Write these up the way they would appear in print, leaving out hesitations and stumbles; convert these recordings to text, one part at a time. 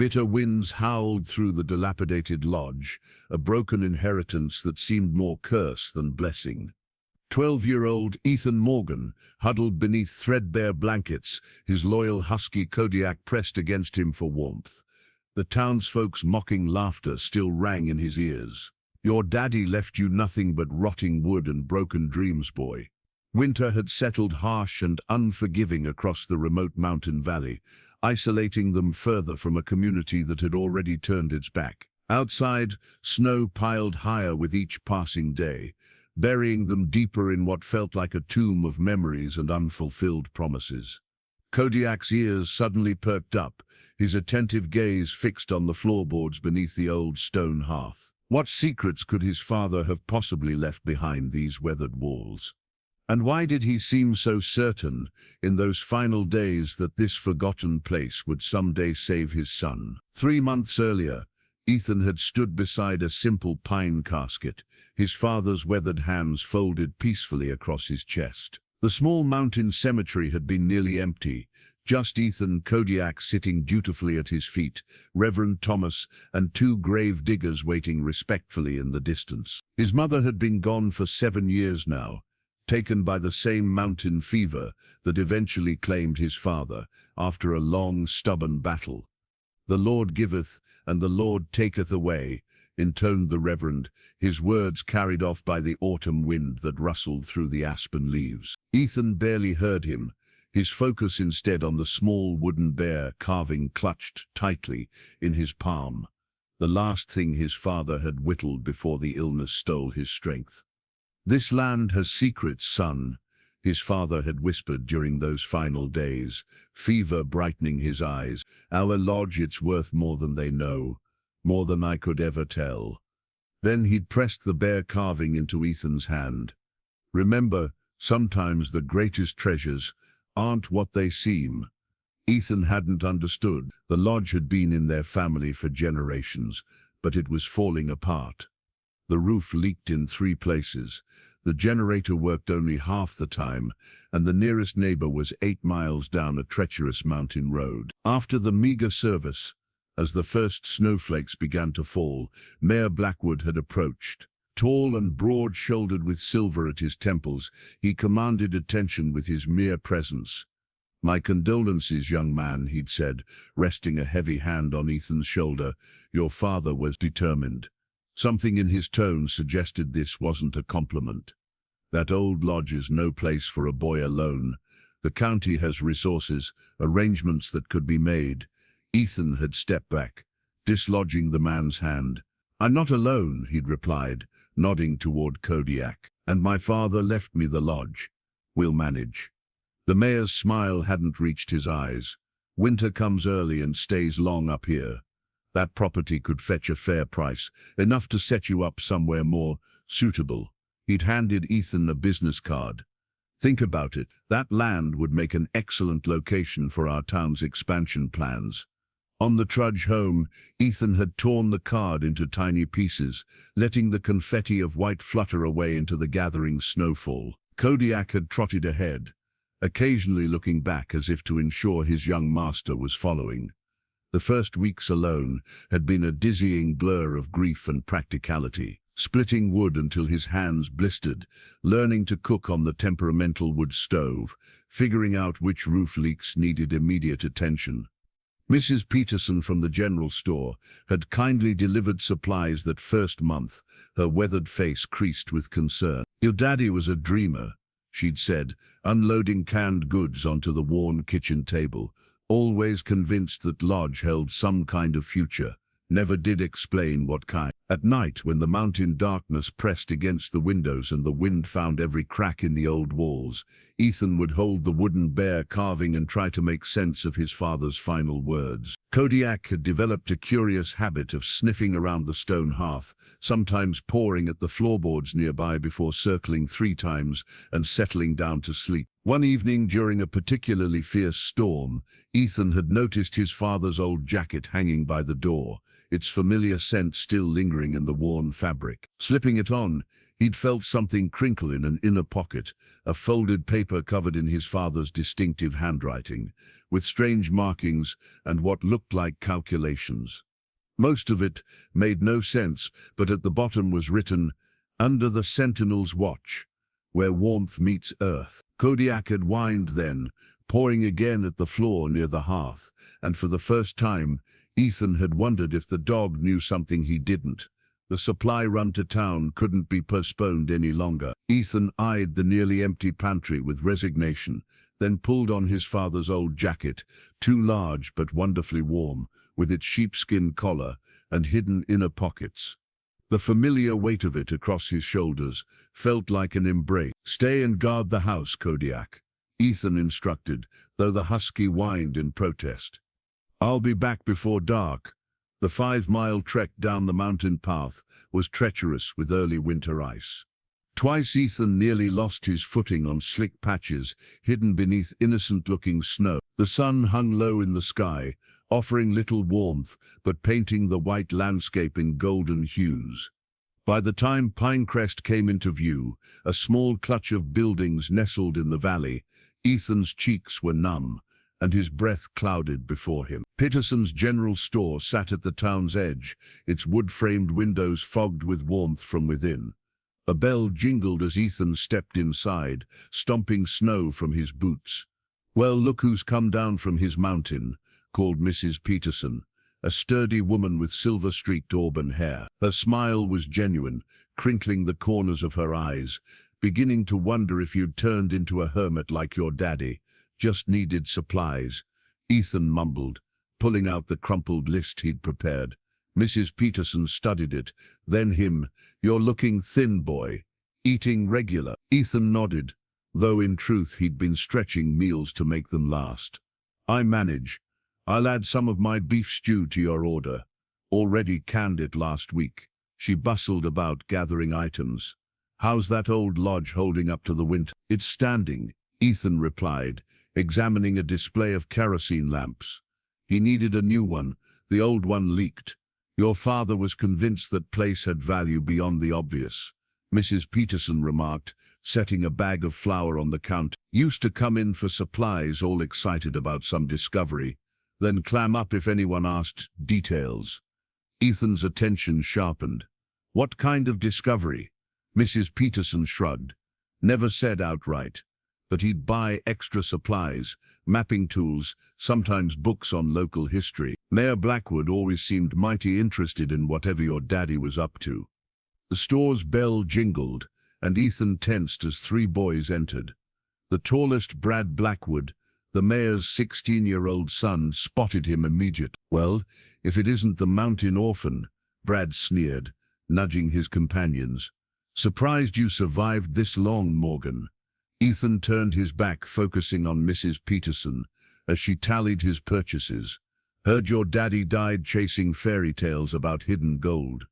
Bitter winds howled through the dilapidated lodge, a broken inheritance that seemed more curse than blessing. 12-year-old Ethan Morgan, huddled beneath threadbare blankets, his loyal husky Kodiak pressed against him for warmth. The townsfolk's mocking laughter still rang in his ears. "Your daddy left you nothing but rotting wood and broken dreams, boy." Winter had settled harsh and unforgiving across the remote mountain valley, isolating them further from a community that had already turned its back. Outside, snow piled higher with each passing day, burying them deeper in what felt like a tomb of memories and unfulfilled promises. Kodiak's ears suddenly perked up, his attentive gaze fixed on the floorboards beneath the old stone hearth. What secrets could his father have possibly left behind these weathered walls? And why did he seem so certain, in those final days, that this forgotten place would someday save his son? 3 months earlier, Ethan had stood beside a simple pine casket, his father's weathered hands folded peacefully across his chest. The small mountain cemetery had been nearly empty, just Ethan, Kodiak sitting dutifully at his feet, Reverend Thomas, and 2 grave diggers waiting respectfully in the distance. His mother had been gone for 7 years now, taken by the same mountain fever that eventually claimed his father after a long, stubborn battle. "The Lord giveth, and the Lord taketh away," intoned the Reverend, his words carried off by the autumn wind that rustled through the aspen leaves. Ethan barely heard him, his focus instead on the small wooden bear carving clutched tightly in his palm, the last thing his father had whittled before the illness stole his strength. "This land has secrets, son," his father had whispered during those final days, fever brightening his eyes. "Our lodge, it's worth more than they know, more than I could ever tell." Then he'd pressed the bear carving into Ethan's hand. "Remember, sometimes the greatest treasures aren't what they seem." Ethan hadn't understood. The lodge had been in their family for generations, but it was falling apart. The roof leaked in 3 places. The generator worked only half the time, and the nearest neighbor was 8 miles down a treacherous mountain road. After the meager service, as the first snowflakes began to fall, Mayor Blackwood had approached. Tall and broad-shouldered with silver at his temples, he commanded attention with his mere presence. "My condolences, young man," he'd said, resting a heavy hand on Ethan's shoulder. "Your father was determined." Something in his tone suggested this wasn't a compliment. "That old lodge is no place for a boy alone. The county has resources, arrangements that could be made." Ethan had stepped back, dislodging the man's hand. "I'm not alone," he'd replied, nodding toward Kodiak. "And my father left me the lodge. We'll manage." The mayor's smile hadn't reached his eyes. "Winter comes early and stays long up here. That property could fetch a fair price, enough to set you up somewhere more suitable." He'd handed Ethan a business card. "Think about it. That land would make an excellent location for our town's expansion plans." On the trudge home, Ethan had torn the card into tiny pieces, letting the confetti of white flutter away into the gathering snowfall. Kodiak had trotted ahead, occasionally looking back as if to ensure his young master was following. The first weeks alone had been a dizzying blur of grief and practicality, splitting wood until his hands blistered, learning to cook on the temperamental wood stove, figuring out which roof leaks needed immediate attention. Mrs. Peterson from the general store had kindly delivered supplies that first month, her weathered face creased with concern. "Your daddy was a dreamer," she'd said, unloading canned goods onto the worn kitchen table. "Always convinced that lodge held some kind of future, never did explain what kind." At night, when the mountain darkness pressed against the windows and the wind found every crack in the old walls, Ethan would hold the wooden bear carving and try to make sense of his father's final words. Kodiak had developed a curious habit of sniffing around the stone hearth, sometimes pawing at the floorboards nearby before circling 3 times and settling down to sleep. One evening during a particularly fierce storm, Ethan had noticed his father's old jacket hanging by the door, its familiar scent still lingering in the worn fabric. Slipping it on, He'd felt something crinkle in an inner pocket, a folded paper covered in his father's distinctive handwriting, with strange markings and what looked like calculations. Most of it made no sense, but at the bottom was written, "Under the Sentinel's watch, where warmth meets earth." Kodiak had whined then, pouring again at the floor near the hearth, and for the first time, Ethan had wondered if the dog knew something he didn't. The supply run to town couldn't be postponed any longer. Ethan eyed the nearly empty pantry with resignation, then pulled on his father's old jacket, too large but wonderfully warm, with its sheepskin collar and hidden inner pockets. The familiar weight of it across his shoulders felt like an embrace. "Stay and guard the house, Kodiak," Ethan instructed, though the husky whined in protest. "I'll be back before dark." The 5-mile trek down the mountain path was treacherous with early winter ice. Twice Ethan nearly lost his footing on slick patches hidden beneath innocent-looking snow. The sun hung low in the sky, offering little warmth but painting the white landscape in golden hues. By the time Pinecrest came into view, a small clutch of buildings nestled in the valley, Ethan's cheeks were numb, and his breath clouded before him. Peterson's general store sat at the town's edge, its wood-framed windows fogged with warmth from within. A bell jingled as Ethan stepped inside, stomping snow from his boots. "Well, look who's come down from his mountain," called Mrs. Peterson, a sturdy woman with silver-streaked auburn hair. Her smile was genuine, crinkling the corners of her eyes, beginning to wonder if you'd turned into a hermit like your daddy. "Just needed supplies," Ethan mumbled, pulling out the crumpled list he'd prepared. Mrs. Peterson studied it, then him. "You're looking thin, boy. Eating regular?" Ethan nodded, though in truth he'd been stretching meals to make them last. "I manage. I'll add some of my beef stew to your order. Already canned it last week." She bustled about gathering items. "How's that old lodge holding up to the winter?" "It's standing," Ethan replied, examining a display of kerosene lamps. "He needed a new one. The old one leaked. Your father was convinced that place had value beyond the obvious," Mrs. Peterson remarked, setting a bag of flour on the counter. "Used to come in for supplies, all excited about some discovery, then clam up if anyone asked details." Ethan's attention sharpened. "What kind of discovery?" Mrs. Peterson shrugged. "Never said outright, but he'd buy extra supplies, mapping tools, sometimes books on local history. Mayor Blackwood always seemed mighty interested in whatever your daddy was up to." The store's bell jingled, and Ethan tensed as 3 boys entered. The tallest, Brad Blackwood, the mayor's 16-year-old son, spotted him immediately. "Well, if it isn't the mountain orphan," Brad sneered, nudging his companions. "Surprised you survived this long, Morgan." Ethan turned his back, focusing on Mrs. Peterson as she tallied his purchases. "Heard your daddy died chasing fairy tales about hidden gold,"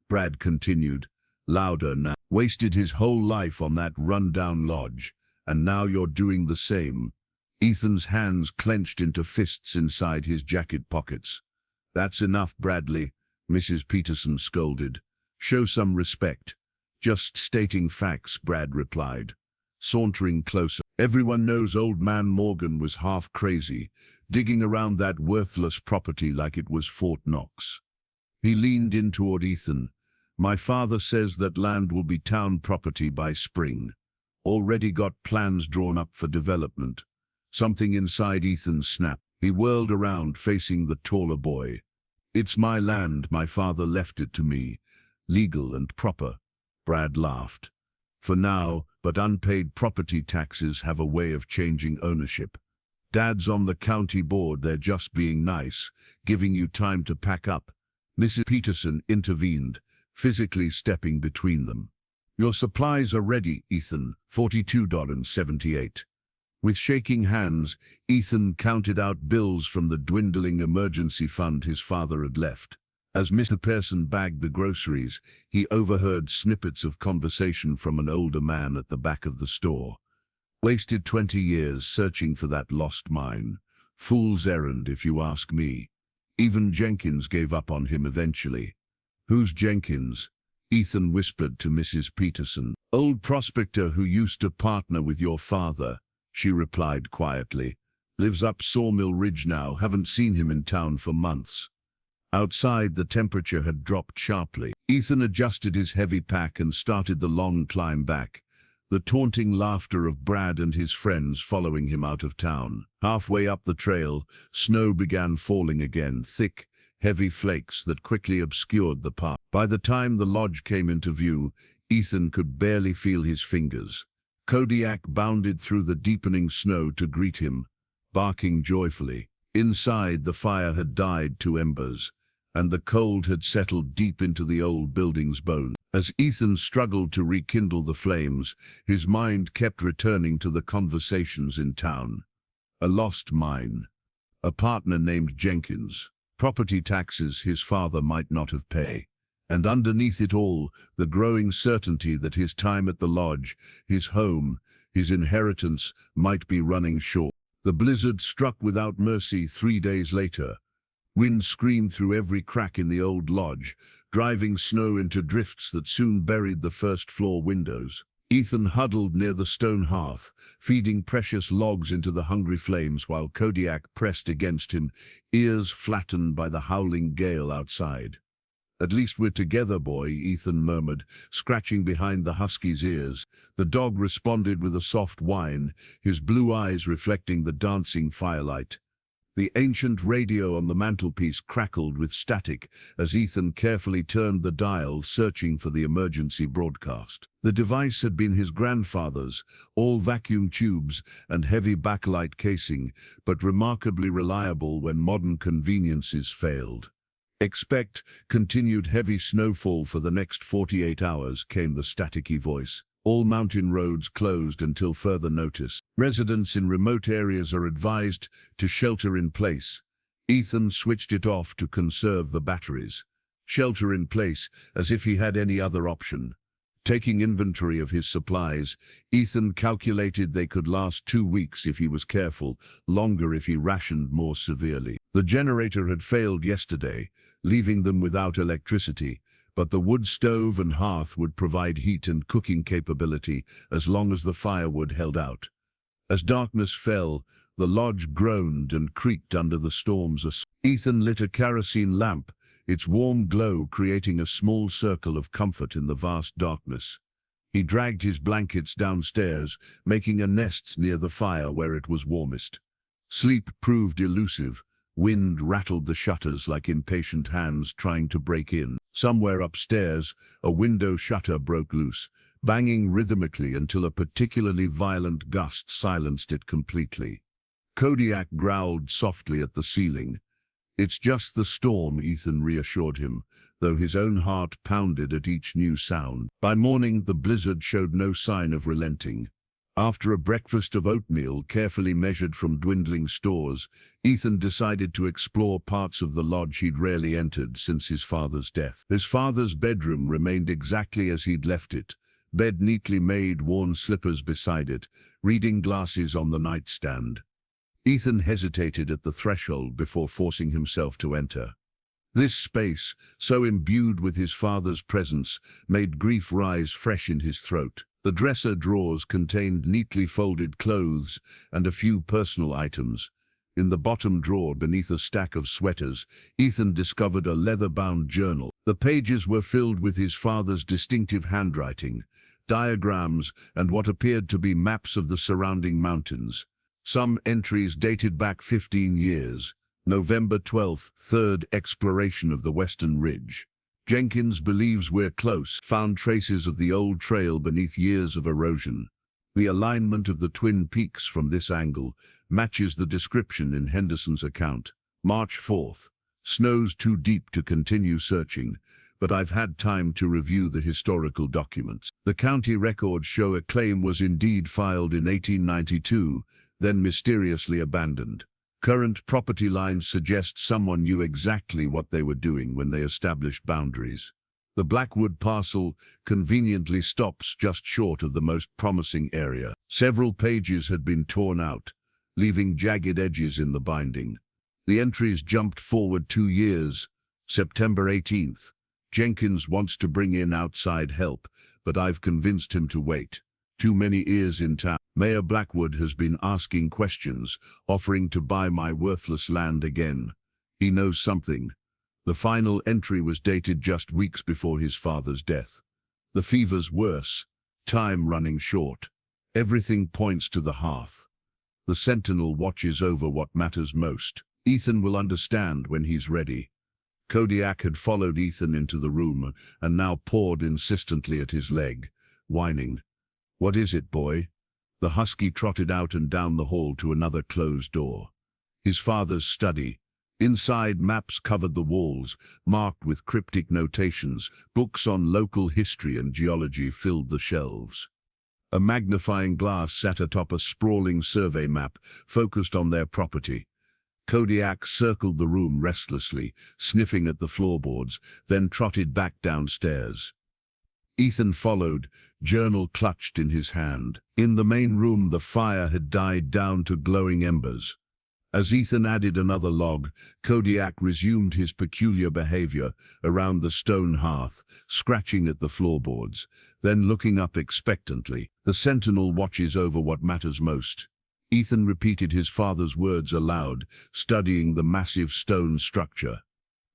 Brad continued, louder now. "Wasted his whole life on that run-down lodge, and now you're doing the same." Ethan's hands clenched into fists inside his jacket pockets. "That's enough, Bradley," Mrs. Peterson scolded. "Show some respect." "Just stating facts," Brad replied, sauntering closer. "Everyone knows old man Morgan was half crazy, digging around that worthless property like it was Fort Knox." He leaned in toward Ethan. "My father says that land will be town property by spring. Already got plans drawn up for development." Something inside Ethan snapped. He whirled around, facing the taller boy. "It's my land. My father left it to me. Legal and proper." Brad laughed. "For now, but unpaid property taxes have a way of changing ownership. Dad's on the county board. They're just being nice, giving you time to pack up." Mrs. Peterson intervened, physically stepping between them. "Your supplies are ready, Ethan. $42.78. With shaking hands, Ethan counted out bills from the dwindling emergency fund his father had left. As Mr. Pearson bagged the groceries, he overheard snippets of conversation from an older man at the back of the store. "Wasted 20 years searching for that lost mine. Fool's errand, if you ask me. Even Jenkins gave up on him eventually." "Who's Jenkins?" Ethan whispered to Mrs. Peterson. "Old prospector who used to partner with your father," she replied quietly. "Lives up Sawmill Ridge now, haven't seen him in town for months." Outside, the temperature had dropped sharply. Ethan adjusted his heavy pack and started the long climb back, the taunting laughter of Brad and his friends following him out of town. Halfway up the trail, snow began falling again, thick, heavy flakes that quickly obscured the path. By the time the lodge came into view, Ethan could barely feel his fingers. Kodiak bounded through the deepening snow to greet him, barking joyfully. Inside, the fire had died to embers, and the cold had settled deep into the old building's bones. As Ethan struggled to rekindle the flames, his mind kept returning to the conversations in town. A lost mine, a partner named Jenkins, property taxes his father might not have paid, and underneath it all, the growing certainty that his time at the lodge, his home, his inheritance might be running short. The blizzard struck without mercy 3 days later. Wind screamed through every crack in the old lodge, driving snow into drifts that soon buried the first-floor windows. Ethan huddled near the stone hearth, feeding precious logs into the hungry flames while Kodiak pressed against him, ears flattened by the howling gale outside. "At least we're together, boy," Ethan murmured, scratching behind the husky's ears. The dog responded with a soft whine, his blue eyes reflecting the dancing firelight. The ancient radio on the mantelpiece crackled with static as Ethan carefully turned the dial, searching for the emergency broadcast. The device had been his grandfather's, all vacuum tubes and heavy backlight casing, but remarkably reliable when modern conveniences failed. "Expect continued heavy snowfall for the next 48 hours, came the staticky voice. "All mountain roads closed until further notice. Residents in remote areas are advised to shelter in place." Ethan switched it off to conserve the batteries. Shelter in place, as if he had any other option. Taking inventory of his supplies, Ethan calculated they could last 2 weeks if he was careful, longer if he rationed more severely. The generator had failed yesterday, leaving them without electricity, but the wood stove and hearth would provide heat and cooking capability as long as the firewood held out. As darkness fell, the lodge groaned and creaked under the storms. Ethan lit a kerosene lamp, its warm glow creating a small circle of comfort in the vast darkness. He dragged his blankets downstairs, making a nest near the fire where it was warmest. Sleep proved elusive. Wind rattled the shutters like impatient hands trying to break in. Somewhere upstairs, a window shutter broke loose, banging rhythmically until a particularly violent gust silenced it completely. Kodiak growled softly at the ceiling. "It's just the storm," Ethan reassured him, though his own heart pounded at each new sound. By morning, the blizzard showed no sign of relenting. After a breakfast of oatmeal carefully measured from dwindling stores, Ethan decided to explore parts of the lodge he'd rarely entered since his father's death. His father's bedroom remained exactly as he'd left it, bed neatly made, worn slippers beside it, reading glasses on the nightstand. Ethan hesitated at the threshold before forcing himself to enter. This space, so imbued with his father's presence, made grief rise fresh in his throat. The dresser drawers contained neatly folded clothes and a few personal items. In the bottom drawer, beneath a stack of sweaters, Ethan discovered a leather-bound journal. The pages were filled with his father's distinctive handwriting, diagrams, and what appeared to be maps of the surrounding mountains. Some entries dated back 15 years. November 12th, third exploration of the Western Ridge. Jenkins believes we're close. Found traces of the old trail beneath years of erosion. The alignment of the twin peaks from this angle matches the description in Henderson's account. March 4th. Snow's too deep to continue searching, but I've had time to review the historical documents. The county records show a claim was indeed filed in 1892, then mysteriously abandoned. Current property lines suggest someone knew exactly what they were doing when they established boundaries. The Blackwood parcel conveniently stops just short of the most promising area. Several pages had been torn out, leaving jagged edges in the binding. The entries jumped forward 2 years. September 18th. Jenkins wants to bring in outside help, but I've convinced him to wait. Too many ears in town. Mayor Blackwood has been asking questions, offering to buy my worthless land again. He knows something. The final entry was dated just weeks before his father's death. The fever's worse, time running short. Everything points to the hearth. The sentinel watches over what matters most. Ethan will understand when he's ready. Kodiak had followed Ethan into the room and now pawed insistently at his leg, whining. "What is it, boy?" The husky trotted out and down the hall to another closed door. His father's study. Inside, maps covered the walls, marked with cryptic notations. Books on local history and geology filled the shelves. A magnifying glass sat atop a sprawling survey map focused on their property. Kodiak circled the room restlessly, sniffing at the floorboards, then trotted back downstairs. Ethan followed, journal clutched in his hand. In the main room, the fire had died down to glowing embers. As Ethan added another log, Kodiak resumed his peculiar behavior around the stone hearth, scratching at the floorboards, then looking up expectantly. The sentinel watches over what matters most. Ethan repeated his father's words aloud, studying the massive stone structure.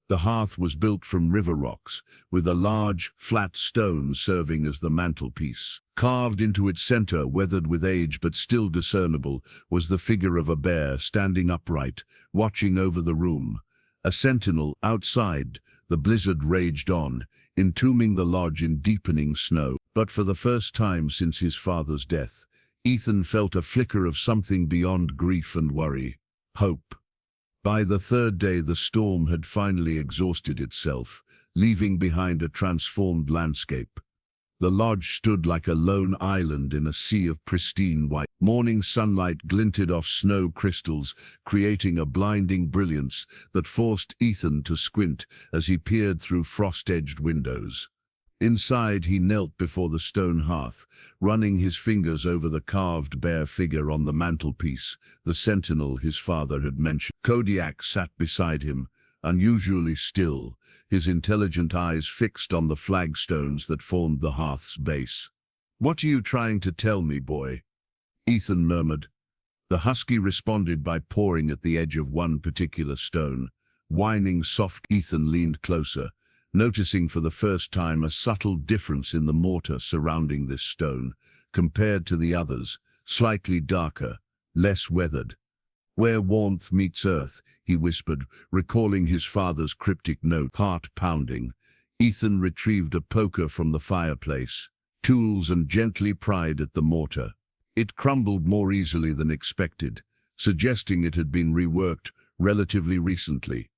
The hearth was built from river rocks, with a large, flat stone serving as the mantelpiece. Carved into its center, weathered with age but still discernible, was the figure of a bear standing upright, watching over the room. A sentinel outside, the blizzard raged on, entombing the lodge in deepening snow. But for the first time since his father's death, Ethan felt a flicker of something beyond grief and worry. Hope. By the third day, the storm had finally exhausted itself, leaving behind a transformed landscape. The lodge stood like a lone island in a sea of pristine white. Morning sunlight glinted off snow crystals, creating a blinding brilliance that forced Ethan to squint as he peered through frost-edged windows. Inside, he knelt before the stone hearth, running his fingers over the carved bear figure on the mantelpiece, the sentinel his father had mentioned. Kodiak sat beside him, unusually still, his intelligent eyes fixed on the flagstones that formed the hearth's base. "What are you trying to tell me, boy?" Ethan murmured. The husky responded by pawing at the edge of one particular stone, whining soft. Ethan leaned closer, noticing for the first time a subtle difference in the mortar surrounding this stone, compared to the others, slightly darker, less weathered. "Where warmth meets earth," he whispered, recalling his father's cryptic note. Heart pounding, Ethan retrieved a poker from the fireplace, tools, and gently pried at the mortar. It crumbled more easily than expected, suggesting it had been reworked relatively recently.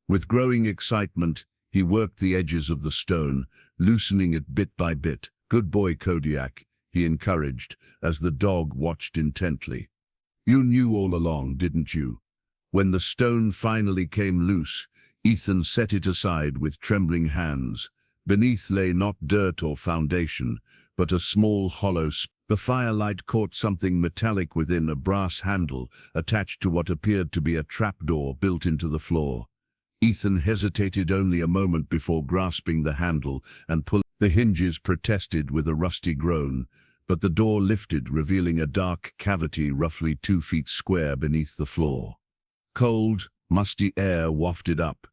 With growing excitement, he worked the edges of the stone, loosening it bit by bit. "Good boy, Kodiak," he encouraged, as the dog watched intently. "You knew all along, didn't you?" When the stone finally came loose, Ethan set it aside with trembling hands. Beneath lay not dirt or foundation, but a small hollow spot. The firelight caught something metallic within, a brass handle attached to what appeared to be a trapdoor built into the floor. Ethan hesitated only a moment before grasping the handle and pulling. The hinges protested with a rusty groan, but the door lifted, revealing a dark cavity roughly 2 feet square beneath the floor. Cold, musty air wafted up.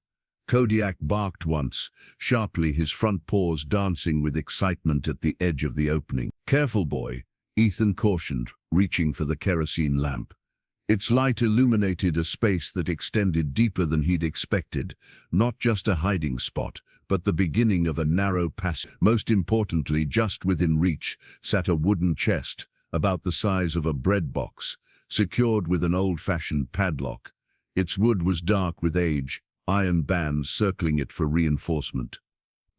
Kodiak barked once, sharply, his front paws dancing with excitement at the edge of the opening. "Careful, boy," Ethan cautioned, reaching for the kerosene lamp. Its light illuminated a space that extended deeper than he'd expected, not just a hiding spot, but the beginning of a narrow passage. Most importantly, just within reach, sat a wooden chest, about the size of a bread box, secured with an old-fashioned padlock. Its wood was dark with age, iron bands circling it for reinforcement.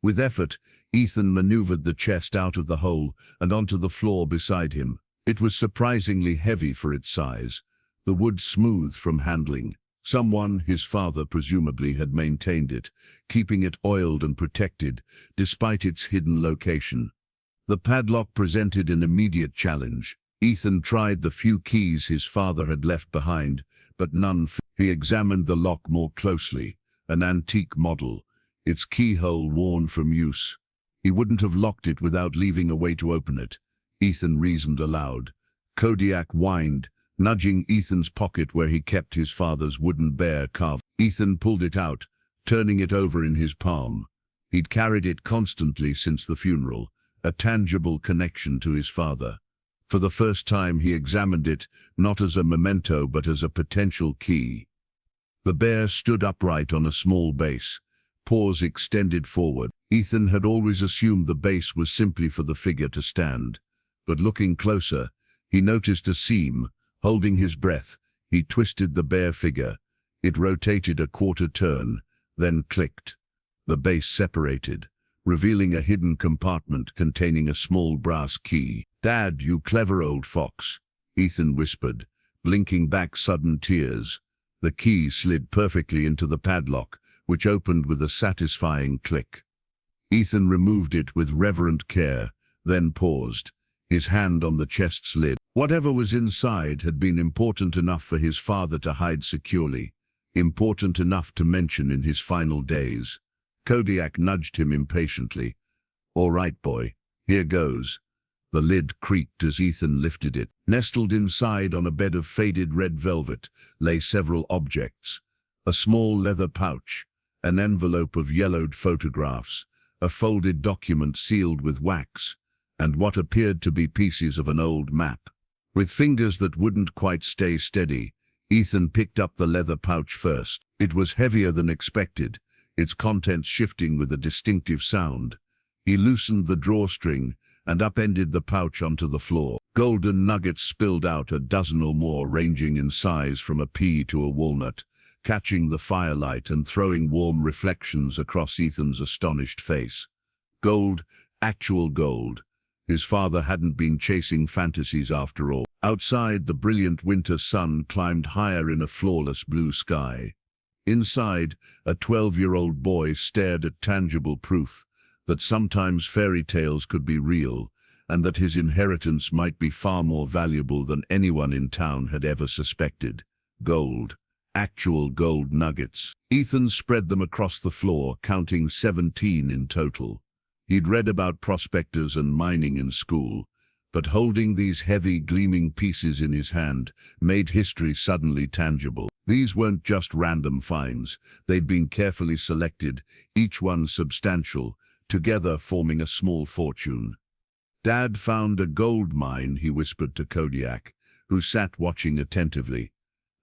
With effort, Ethan maneuvered the chest out of the hole and onto the floor beside him. It was surprisingly heavy for its size, the wood smooth from handling. Someone, his father presumably, had maintained it, keeping it oiled and protected, despite its hidden location. The padlock presented an immediate challenge. Ethan tried the few keys his father had left behind, but none fit. He examined the lock more closely, an antique model, its keyhole worn from use. He wouldn't have locked it without leaving a way to open it, Ethan reasoned aloud. Kodiak whined, nudging Ethan's pocket where he kept his father's wooden bear carved. Ethan pulled it out, turning it over in his palm. He'd carried it constantly since the funeral, a tangible connection to his father. For the first time he examined it, not as a memento but as a potential key. The bear stood upright on a small base, paws extended forward. Ethan had always assumed the base was simply for the figure to stand. But looking closer, he noticed a seam. Holding his breath, he twisted the bear figure. It rotated a quarter turn, then clicked. The base separated, revealing a hidden compartment containing a small brass key. "Dad, you clever old fox," Ethan whispered, blinking back sudden tears. The key slid perfectly into the padlock, which opened with a satisfying click. Ethan removed it with reverent care, then paused, his hand on the chest's lid. Whatever was inside had been important enough for his father to hide securely, important enough to mention in his final days. Kodiak nudged him impatiently. "All right, boy, here goes." The lid creaked as Ethan lifted it. Nestled inside on a bed of faded red velvet lay several objects. A small leather pouch, an envelope of yellowed photographs, a folded document sealed with wax, and what appeared to be pieces of an old map. With fingers that wouldn't quite stay steady, Ethan picked up the leather pouch first. It was heavier than expected, its contents shifting with a distinctive sound. He loosened the drawstring and upended the pouch onto the floor. Golden nuggets spilled out, a dozen or more, ranging in size from a pea to a walnut, catching the firelight and throwing warm reflections across Ethan's astonished face. Gold, actual gold. His father hadn't been chasing fantasies after all. Outside, the brilliant winter sun climbed higher in a flawless blue sky. Inside, a 12-year-old boy stared at tangible proof that sometimes fairy tales could be real, and that his inheritance might be far more valuable than anyone in town had ever suspected. Gold. Actual gold nuggets. Ethan spread them across the floor, counting 17 in total. He'd read about prospectors and mining in school, but holding these heavy, gleaming pieces in his hand made history suddenly tangible. These weren't just random finds. They'd been carefully selected, each one substantial, together forming a small fortune. "Dad found a gold mine," he whispered to Kodiak, who sat watching attentively.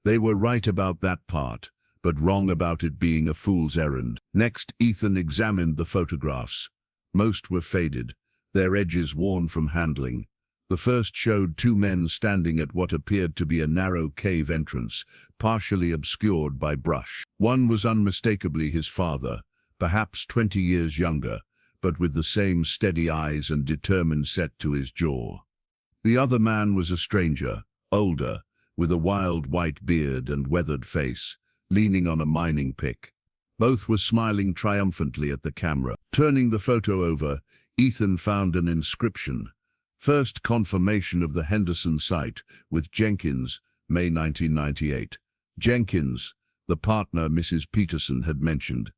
They were right about that part, but wrong about it being a fool's errand. Next, Ethan examined the photographs. Most were faded, their edges worn from handling. The first showed two men standing at what appeared to be a narrow cave entrance, partially obscured by brush. One was unmistakably his father, perhaps 20 years younger, but with the same steady eyes and determined set to his jaw. The other man was a stranger, older, with a wild white beard and weathered face, leaning on a mining pick. Both were smiling triumphantly at the camera. Turning the photo over, Ethan found an inscription. First confirmation of the Henderson site, with Jenkins, May 1998. Jenkins, the partner Mrs. Peterson had mentioned.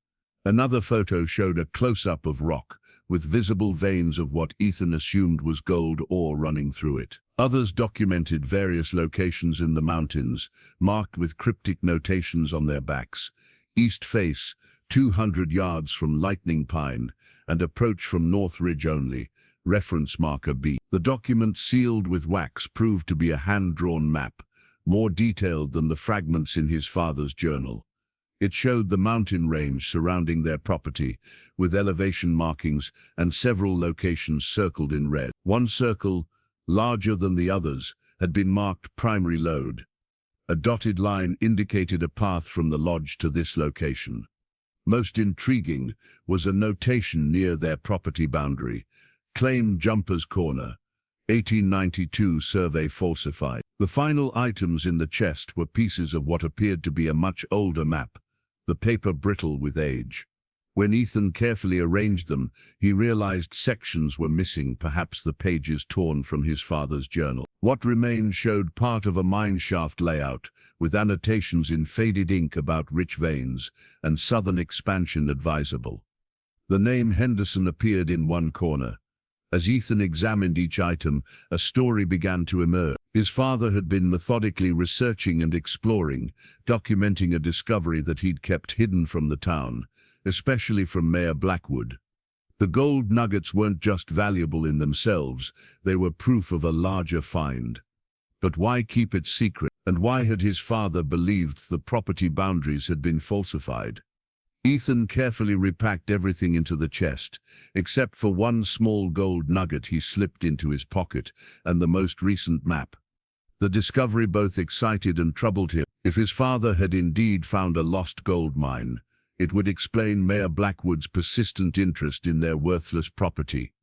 Another photo showed a close-up of rock, with visible veins of what Ethan assumed was gold ore running through it. Others documented various locations in the mountains, marked with cryptic notations on their backs. East face, 200 yards from Lightning Pine, and approach from North Ridge only, reference marker B. The document, sealed with wax, proved to be a hand-drawn map, more detailed than the fragments in his father's journal. It showed the mountain range surrounding their property, with elevation markings and several locations circled in red. One circle, larger than the others, had been marked primary lode. A dotted line indicated a path from the lodge to this location. Most intriguing was a notation near their property boundary. Claim Jumper's Corner, 1892 survey falsified. The final items in the chest were pieces of what appeared to be a much older map, the paper brittle with age. When Ethan carefully arranged them, he realized sections were missing, perhaps the pages torn from his father's journal. What remained showed part of a mine shaft layout, with annotations in faded ink about rich veins and southern expansion advisable. The name Henderson appeared in one corner. As Ethan examined each item, a story began to emerge. His father had been methodically researching and exploring, documenting a discovery that he'd kept hidden from the town, especially from Mayor Blackwood. The gold nuggets weren't just valuable in themselves, they were proof of a larger find. But why keep it secret? And why had his father believed the property boundaries had been falsified? Ethan carefully repacked everything into the chest, except for one small gold nugget he slipped into his pocket, and the most recent map. The discovery both excited and troubled him. If his father had indeed found a lost gold mine, it would explain Mayor Blackwood's persistent interest in their worthless property.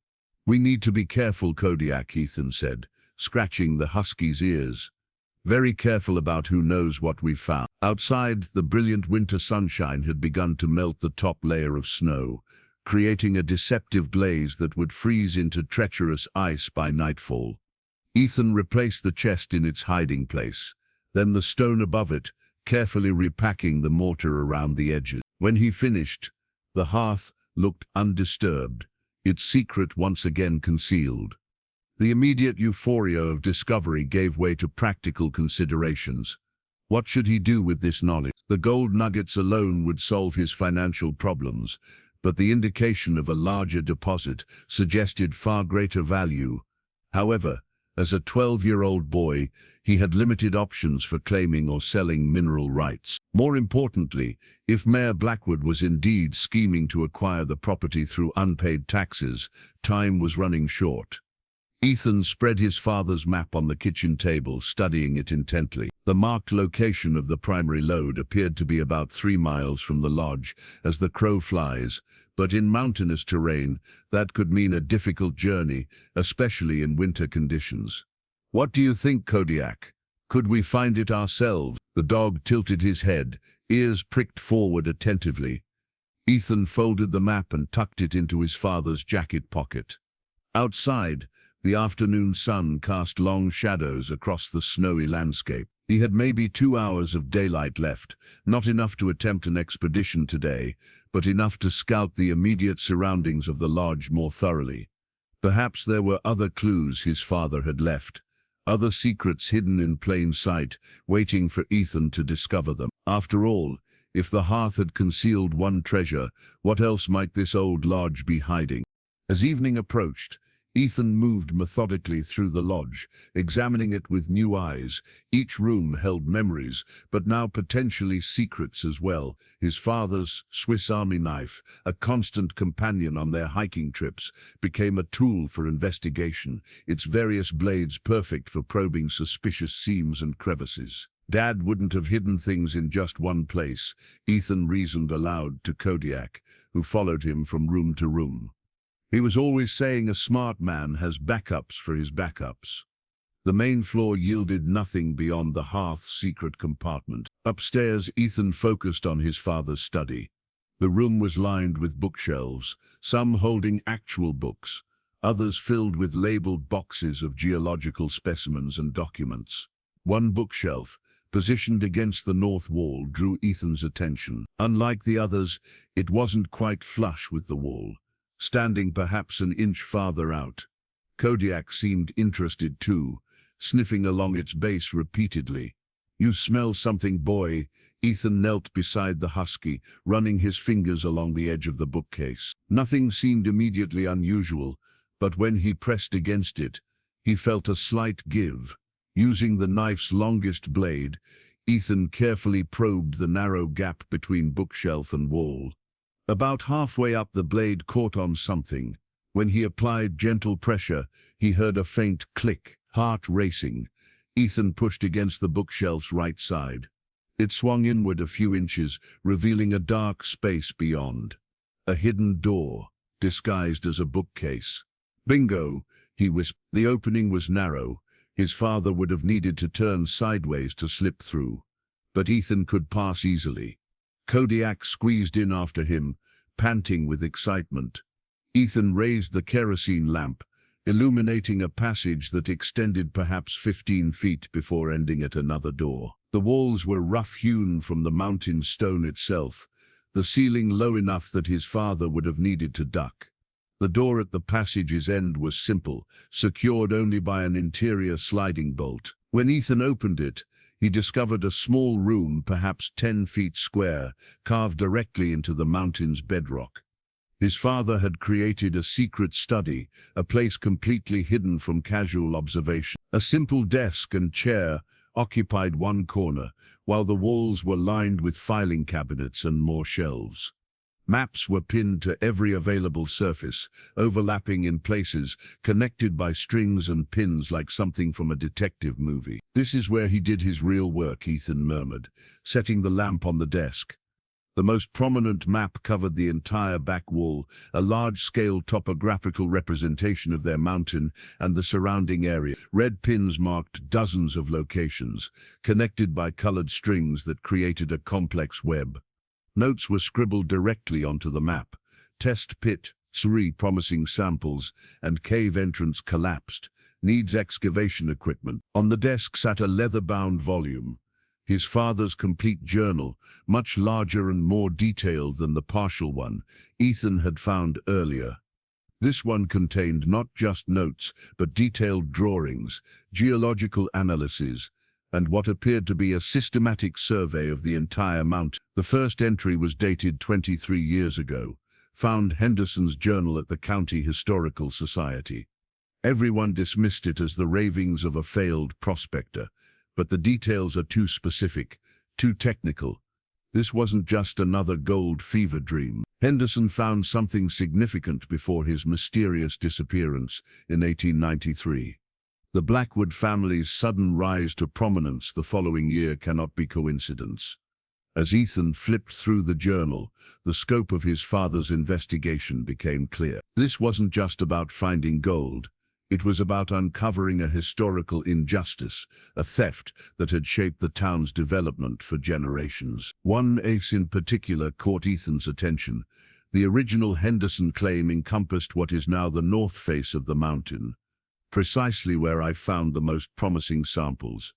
"We need to be careful, Kodiak," Ethan said, scratching the husky's ears. "Very careful about who knows what we've found." Outside, the brilliant winter sunshine had begun to melt the top layer of snow, creating a deceptive glaze that would freeze into treacherous ice by nightfall. Ethan replaced the chest in its hiding place, then the stone above it, carefully repacking the mortar around the edges. When he finished, the hearth looked undisturbed, its secret once again concealed. The immediate euphoria of discovery gave way to practical considerations. What should he do with this knowledge? The gold nuggets alone would solve his financial problems, but the indication of a larger deposit suggested far greater value. However, as a 12-year-old boy, he had limited options for claiming or selling mineral rights. More importantly, if Mayor Blackwood was indeed scheming to acquire the property through unpaid taxes, time was running short. Ethan spread his father's map on the kitchen table, studying it intently. The marked location of the primary lode appeared to be about 3 miles from the lodge, as the crow flies, but in mountainous terrain, that could mean a difficult journey, especially in winter conditions. "What do you think, Kodiak? Could we find it ourselves?" The dog tilted his head, ears pricked forward attentively. Ethan folded the map and tucked it into his father's jacket pocket. Outside, the afternoon sun cast long shadows across the snowy landscape. He had maybe 2 hours of daylight left, not enough to attempt an expedition today, but enough to scout the immediate surroundings of the lodge more thoroughly. Perhaps there were other clues his father had left, other secrets hidden in plain sight, waiting for Ethan to discover them. After all, if the hearth had concealed one treasure, what else might this old lodge be hiding? As evening approached, Ethan moved methodically through the lodge, examining it with new eyes. Each room held memories, but now potentially secrets as well. His father's Swiss Army knife, a constant companion on their hiking trips, became a tool for investigation, its various blades perfect for probing suspicious seams and crevices. Dad wouldn't have hidden things in just one place, Ethan reasoned aloud to Kodiak, who followed him from room to room. He was always saying a smart man has backups for his backups. The main floor yielded nothing beyond the hearth's secret compartment. Upstairs, Ethan focused on his father's study. The room was lined with bookshelves, some holding actual books, others filled with labeled boxes of geological specimens and documents. One bookshelf, positioned against the north wall, drew Ethan's attention. Unlike the others, it wasn't quite flush with the wall, standing perhaps an inch farther out. Kodiak seemed interested too, sniffing along its base repeatedly. "You smell something, boy." Ethan knelt beside the husky, running his fingers along the edge of the bookcase. Nothing seemed immediately unusual, but when he pressed against it, he felt a slight give. Using the knife's longest blade, Ethan carefully probed the narrow gap between bookshelf and wall. About halfway up, the blade caught on something. When he applied gentle pressure, he heard a faint click, heart racing. Ethan pushed against the bookshelf's right side. It swung inward a few inches, revealing a dark space beyond. A hidden door, disguised as a bookcase. "Bingo," he whispered. The opening was narrow. His father would have needed to turn sideways to slip through, but Ethan could pass easily. Kodiak squeezed in after him, panting with excitement. Ethan raised the kerosene lamp, illuminating a passage that extended perhaps 15 feet before ending at another door. The walls were rough-hewn from the mountain stone itself, the ceiling low enough that his father would have needed to duck. The door at the passage's end was simple, secured only by an interior sliding bolt. When Ethan opened it, he discovered a small room, perhaps 10 feet square, carved directly into the mountain's bedrock. His father had created a secret study, a place completely hidden from casual observation. A simple desk and chair occupied one corner, while the walls were lined with filing cabinets and more shelves. Maps were pinned to every available surface, overlapping in places, connected by strings and pins like something from a detective movie. "This is where he did his real work," Ethan murmured, setting the lamp on the desk. The most prominent map covered the entire back wall, a large-scale topographical representation of their mountain and the surrounding area. Red pins marked dozens of locations, connected by colored strings that created a complex web. Notes were scribbled directly onto the map. Test pit, 3 promising samples, and cave entrance collapsed. Needs excavation equipment. On the desk sat a leather-bound volume, his father's complete journal, much larger and more detailed than the partial one Ethan had found earlier. This one contained not just notes, but detailed drawings, geological analyses, and what appeared to be a systematic survey of the entire mountain. The first entry was dated 23 years ago, found Henderson's journal at the County Historical Society. Everyone dismissed it as the ravings of a failed prospector, but the details are too specific, too technical. This wasn't just another gold fever dream. Henderson found something significant before his mysterious disappearance in 1893. The Blackwood family's sudden rise to prominence the following year cannot be coincidence. As Ethan flipped through the journal, the scope of his father's investigation became clear. This wasn't just about finding gold. It was about uncovering a historical injustice, a theft that had shaped the town's development for generations. One case in particular caught Ethan's attention. The original Henderson claim encompassed what is now the north face of the mountain, precisely where I found the most promising samples.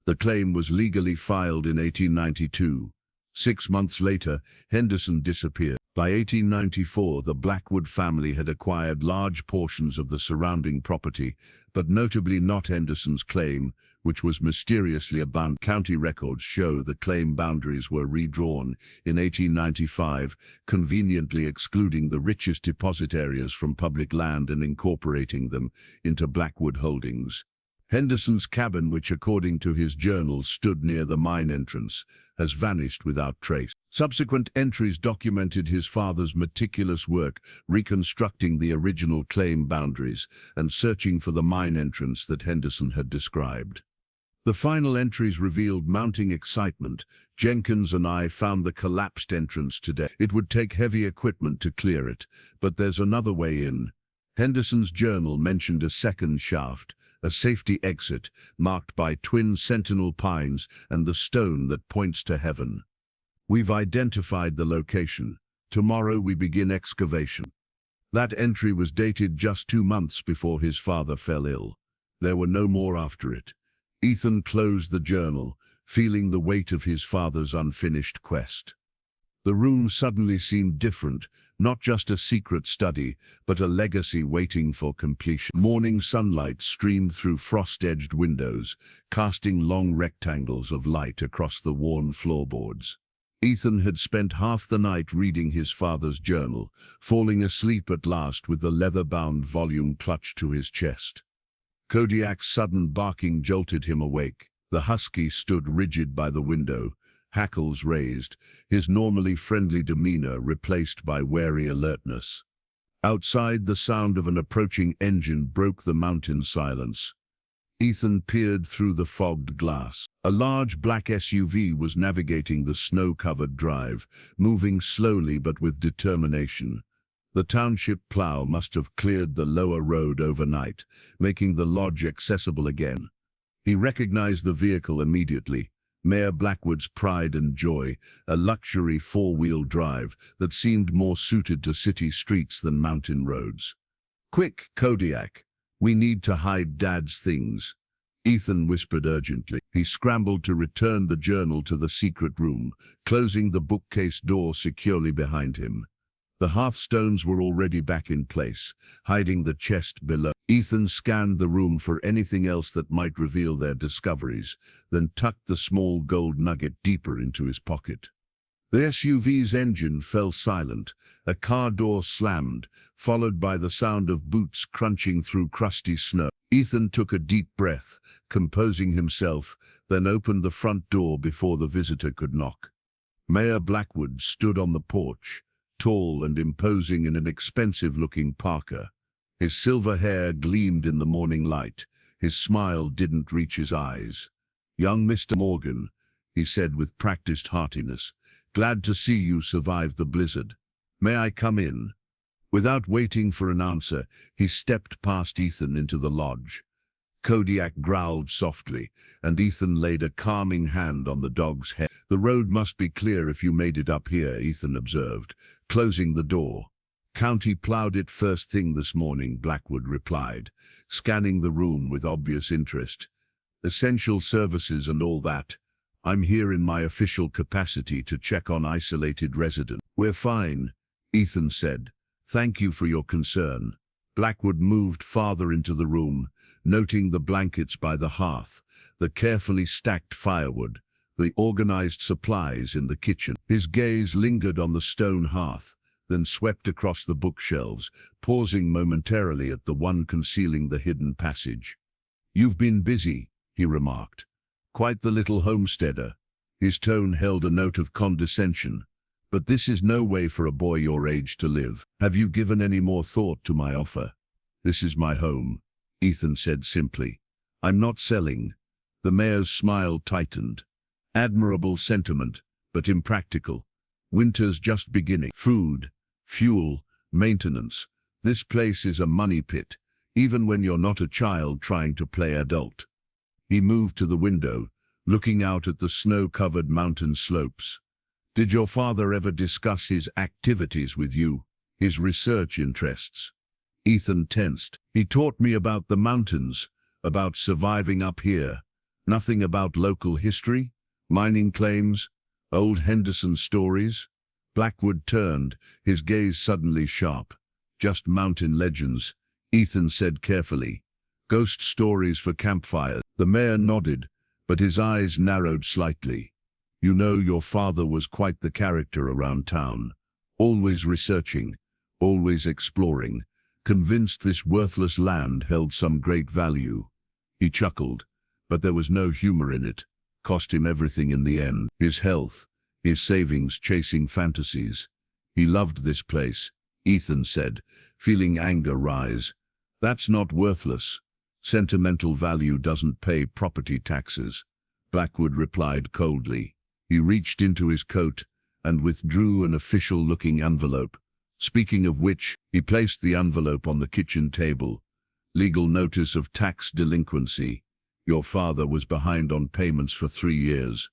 The claim was legally filed in 1892. 6 months later, Henderson disappeared. By 1894, the Blackwood family had acquired large portions of the surrounding property, but notably not Henderson's claim, which was mysteriously abandoned. County records show the claim boundaries were redrawn in 1895, conveniently excluding the richest deposit areas from public land and incorporating them into Blackwood holdings. Henderson's cabin, which according to his journal stood near the mine entrance, has vanished without trace. Subsequent entries documented his father's meticulous work reconstructing the original claim boundaries and searching for the mine entrance that Henderson had described. The final entries revealed mounting excitement. "Jenkins and I found the collapsed entrance today. It would take heavy equipment to clear it, but there's another way in." Henderson's journal mentioned a second shaft, a safety exit marked by twin sentinel pines and the stone that points to heaven. "We've identified the location. Tomorrow we begin excavation." That entry was dated just 2 months before his father fell ill. There were no more after it. Ethan closed the journal, feeling the weight of his father's unfinished quest. The room suddenly seemed different, not just a secret study, but a legacy waiting for completion. Morning sunlight streamed through frost-edged windows, casting long rectangles of light across the worn floorboards. Ethan had spent half the night reading his father's journal, falling asleep at last with the leather-bound volume clutched to his chest. Kodiak's sudden barking jolted him awake. The husky stood rigid by the window, hackles raised, his normally friendly demeanor replaced by wary alertness. Outside, the sound of an approaching engine broke the mountain silence. Ethan peered through the fogged glass. A large black SUV was navigating the snow-covered drive, moving slowly but with determination. The township plow must have cleared the lower road overnight, making the lodge accessible again. He recognized the vehicle immediately. Mayor Blackwood's pride and joy, a luxury 4-wheel drive that seemed more suited to city streets than mountain roads. "Quick, Kodiak, we need to hide Dad's things," Ethan whispered urgently. He scrambled to return the journal to the secret room, closing the bookcase door securely behind him. The hearthstones were already back in place, hiding the chest below. Ethan scanned the room for anything else that might reveal their discoveries, then tucked the small gold nugget deeper into his pocket. The SUV's engine fell silent. A car door slammed, followed by the sound of boots crunching through crusty snow. Ethan took a deep breath, composing himself, then opened the front door before the visitor could knock. Mayor Blackwood stood on the porch, tall and imposing in an expensive-looking parka. His silver hair gleamed in the morning light. His smile didn't reach his eyes. "Young Mr. Morgan," he said with practiced heartiness, "glad to see you survived the blizzard. May I come in?" Without waiting for an answer, he stepped past Ethan into the lodge. Kodiak growled softly, and Ethan laid a calming hand on the dog's head. "The road must be clear if you made it up here," Ethan observed, closing the door. "County plowed it first thing this morning," Blackwood replied, scanning the room with obvious interest. "Essential services and all that. I'm here in my official capacity to check on isolated residents." "We're fine," Ethan said. "Thank you for your concern." Blackwood moved farther into the room, noting the blankets by the hearth, the carefully stacked firewood, the organized supplies in the kitchen. His gaze lingered on the stone hearth, then swept across the bookshelves, pausing momentarily at the one concealing the hidden passage. "You've been busy," he remarked. "Quite the little homesteader." His tone held a note of condescension. "But this is no way for a boy your age to live. Have you given any more thought to my offer?" "This is my home," Ethan said simply. "I'm not selling." The mayor's smile tightened. "Admirable sentiment, but impractical. Winter's just beginning. Food, fuel, maintenance. This place is a money pit, even when you're not a child trying to play adult." He moved to the window, looking out at the snow-covered mountain slopes. "Did your father ever discuss his activities with you, his research interests?" Ethan tensed. "He taught me about the mountains, about surviving up here. Nothing about local history, mining claims, old Henderson stories." Blackwood turned, his gaze suddenly sharp. "Just mountain legends," Ethan said carefully. "Ghost stories for campfires." The mayor nodded, but his eyes narrowed slightly. "You know, your father was quite the character around town. Always researching, always exploring, convinced this worthless land held some great value." He chuckled, but there was no humor in it. Cost him everything in the end. His health, his savings chasing fantasies. "He loved this place," Ethan said, feeling anger rise. "That's not worthless. Sentimental value doesn't pay property taxes," Blackwood replied coldly. He reached into his coat and withdrew an official-looking envelope. Speaking of which, he placed the envelope on the kitchen table. "Legal notice of tax delinquency. Your father was behind on payments for 3 years.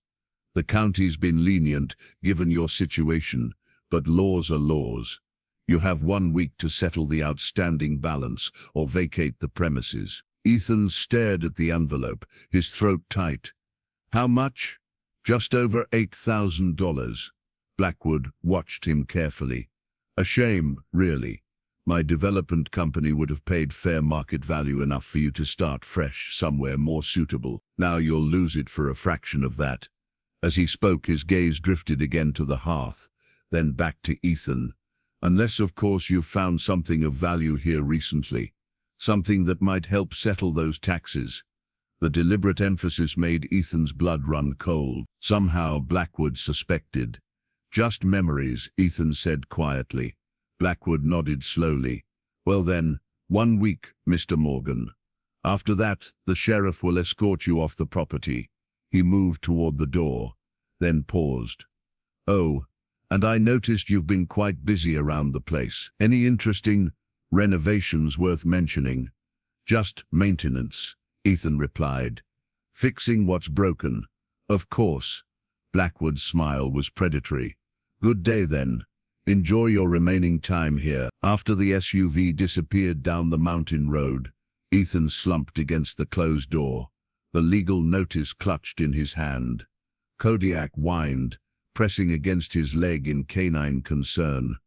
The county's been lenient, given your situation, but laws are laws. You have 1 week to settle the outstanding balance or vacate the premises." Ethan stared at the envelope, his throat tight. "How much?" "Just over $8,000. Blackwood watched him carefully. "A shame, really. My development company would have paid fair market value enough for you to start fresh somewhere more suitable. Now you'll lose it for a fraction of that." As he spoke, his gaze drifted again to the hearth, then back to Ethan. "Unless, of course, you've found something of value here recently. Something that might help settle those taxes." The deliberate emphasis made Ethan's blood run cold. Somehow Blackwood suspected. "Just memories," Ethan said quietly. Blackwood nodded slowly. "Well then, 1 week, Mr. Morgan. After that, the sheriff will escort you off the property." He moved toward the door, then paused. "Oh, and I noticed you've been quite busy around the place. Any interesting renovations worth mentioning?" "Just maintenance," Ethan replied. "Fixing what's broken." "Of course." Blackwood's smile was predatory. "Good day then. Enjoy your remaining time here." After the SUV disappeared down the mountain road, Ethan slumped against the closed door. the legal notice clutched in his hand. Kodiak whined, pressing against his leg in canine concern.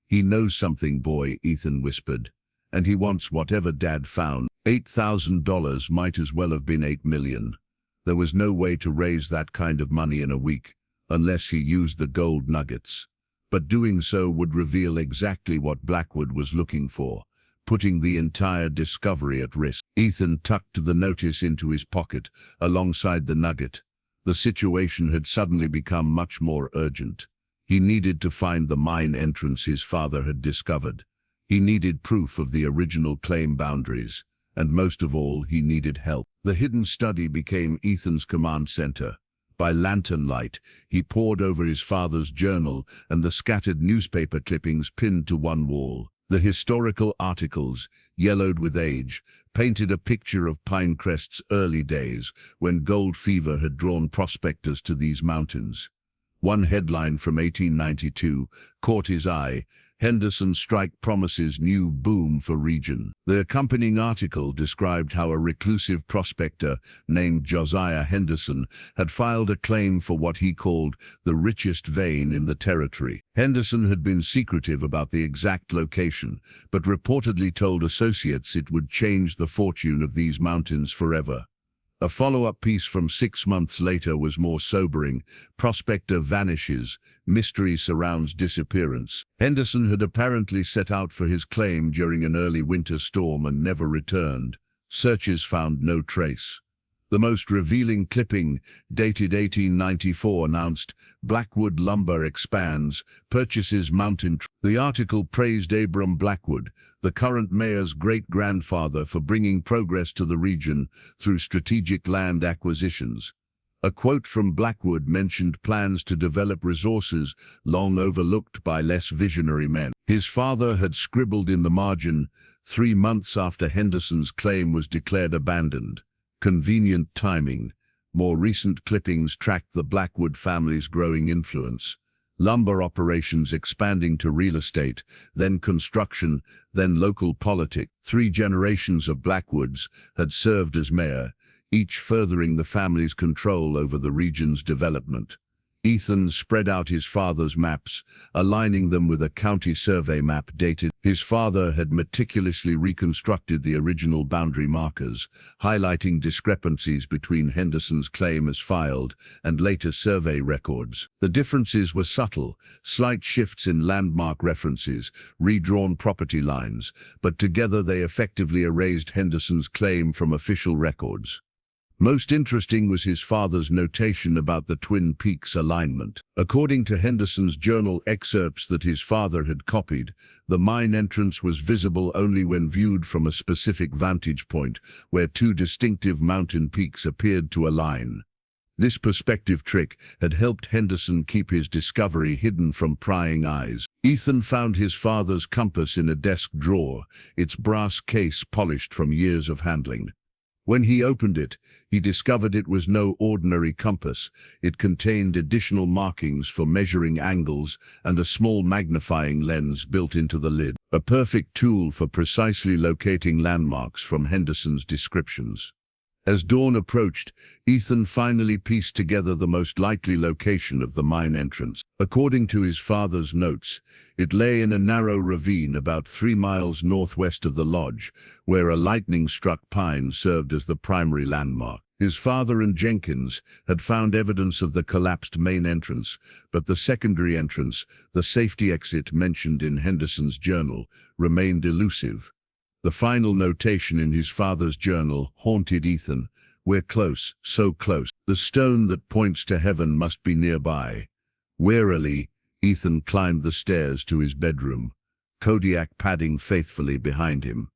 "He knows something, boy," Ethan whispered, "and he wants whatever Dad found." $8,000 might as well have been 8 million. There was no way to raise that kind of money in a week, unless he used the gold nuggets. But doing so would reveal exactly what Blackwood was looking for, putting the entire discovery at risk. Ethan tucked the notice into his pocket, alongside the nugget. The situation had suddenly become much more urgent. He needed to find the mine entrance his father had discovered. He needed proof of the original claim boundaries, and most of all, he needed help. The hidden study became Ethan's command center. By lantern light, he pored over his father's journal and the scattered newspaper clippings pinned to one wall. The historical articles, yellowed with age, painted a picture of Pinecrest's early days, when gold fever had drawn prospectors to these mountains. One headline from 1892 caught his eye: "Henderson Strike Promises New Boom for Region." The accompanying article described how a reclusive prospector named Josiah Henderson had filed a claim for what he called the richest vein in the territory. Henderson had been secretive about the exact location, but reportedly told associates it would change the fortune of these mountains forever. A follow-up piece from 6 months later was more sobering. "Prospector vanishes. Mystery surrounds disappearance." Henderson had apparently set out for his claim during an early winter storm and never returned. Searches found no trace. The most revealing clipping, dated 1894, announced, "Blackwood Lumber expands, purchases mountain." The article praised Abram Blackwood, the current mayor's great-grandfather, for bringing progress to the region through strategic land acquisitions. A quote from Blackwood mentioned plans to develop resources long overlooked by less visionary men. His father had scribbled in the margin, 3 months after Henderson's claim was declared abandoned. Convenient timing. More recent clippings tracked the Blackwood family's growing influence. Lumber operations expanding to real estate, then construction, then local politics. 3 generations of Blackwoods had served as mayor, each furthering the family's control over the region's development. Ethan spread out his father's maps, aligning them with a county survey map dated. His father had meticulously reconstructed the original boundary markers, highlighting discrepancies between Henderson's claim as filed and later survey records. The differences were subtle, slight shifts in landmark references, redrawn property lines, but together they effectively erased Henderson's claim from official records. Most interesting was his father's notation about the Twin Peaks alignment. According to Henderson's journal excerpts that his father had copied, the mine entrance was visible only when viewed from a specific vantage point, where 2 distinctive mountain peaks appeared to align. This perspective trick had helped Henderson keep his discovery hidden from prying eyes. Ethan found his father's compass in a desk drawer, its brass case polished from years of handling. When he opened it, he discovered it was no ordinary compass. It contained additional markings for measuring angles and a small magnifying lens built into the lid, a perfect tool for precisely locating landmarks from Henderson's descriptions. As dawn approached, Ethan finally pieced together the most likely location of the mine entrance. According to his father's notes, it lay in a narrow ravine about 3 miles northwest of the lodge, where a lightning-struck pine served as the primary landmark. His father and Jenkins had found evidence of the collapsed main entrance, but the secondary entrance, the safety exit mentioned in Henderson's journal, remained elusive. The final notation in his father's journal haunted Ethan. "We're close, so close. The stone that points to heaven must be nearby." Warily, Ethan climbed the stairs to his bedroom, Kodiak padding faithfully behind him.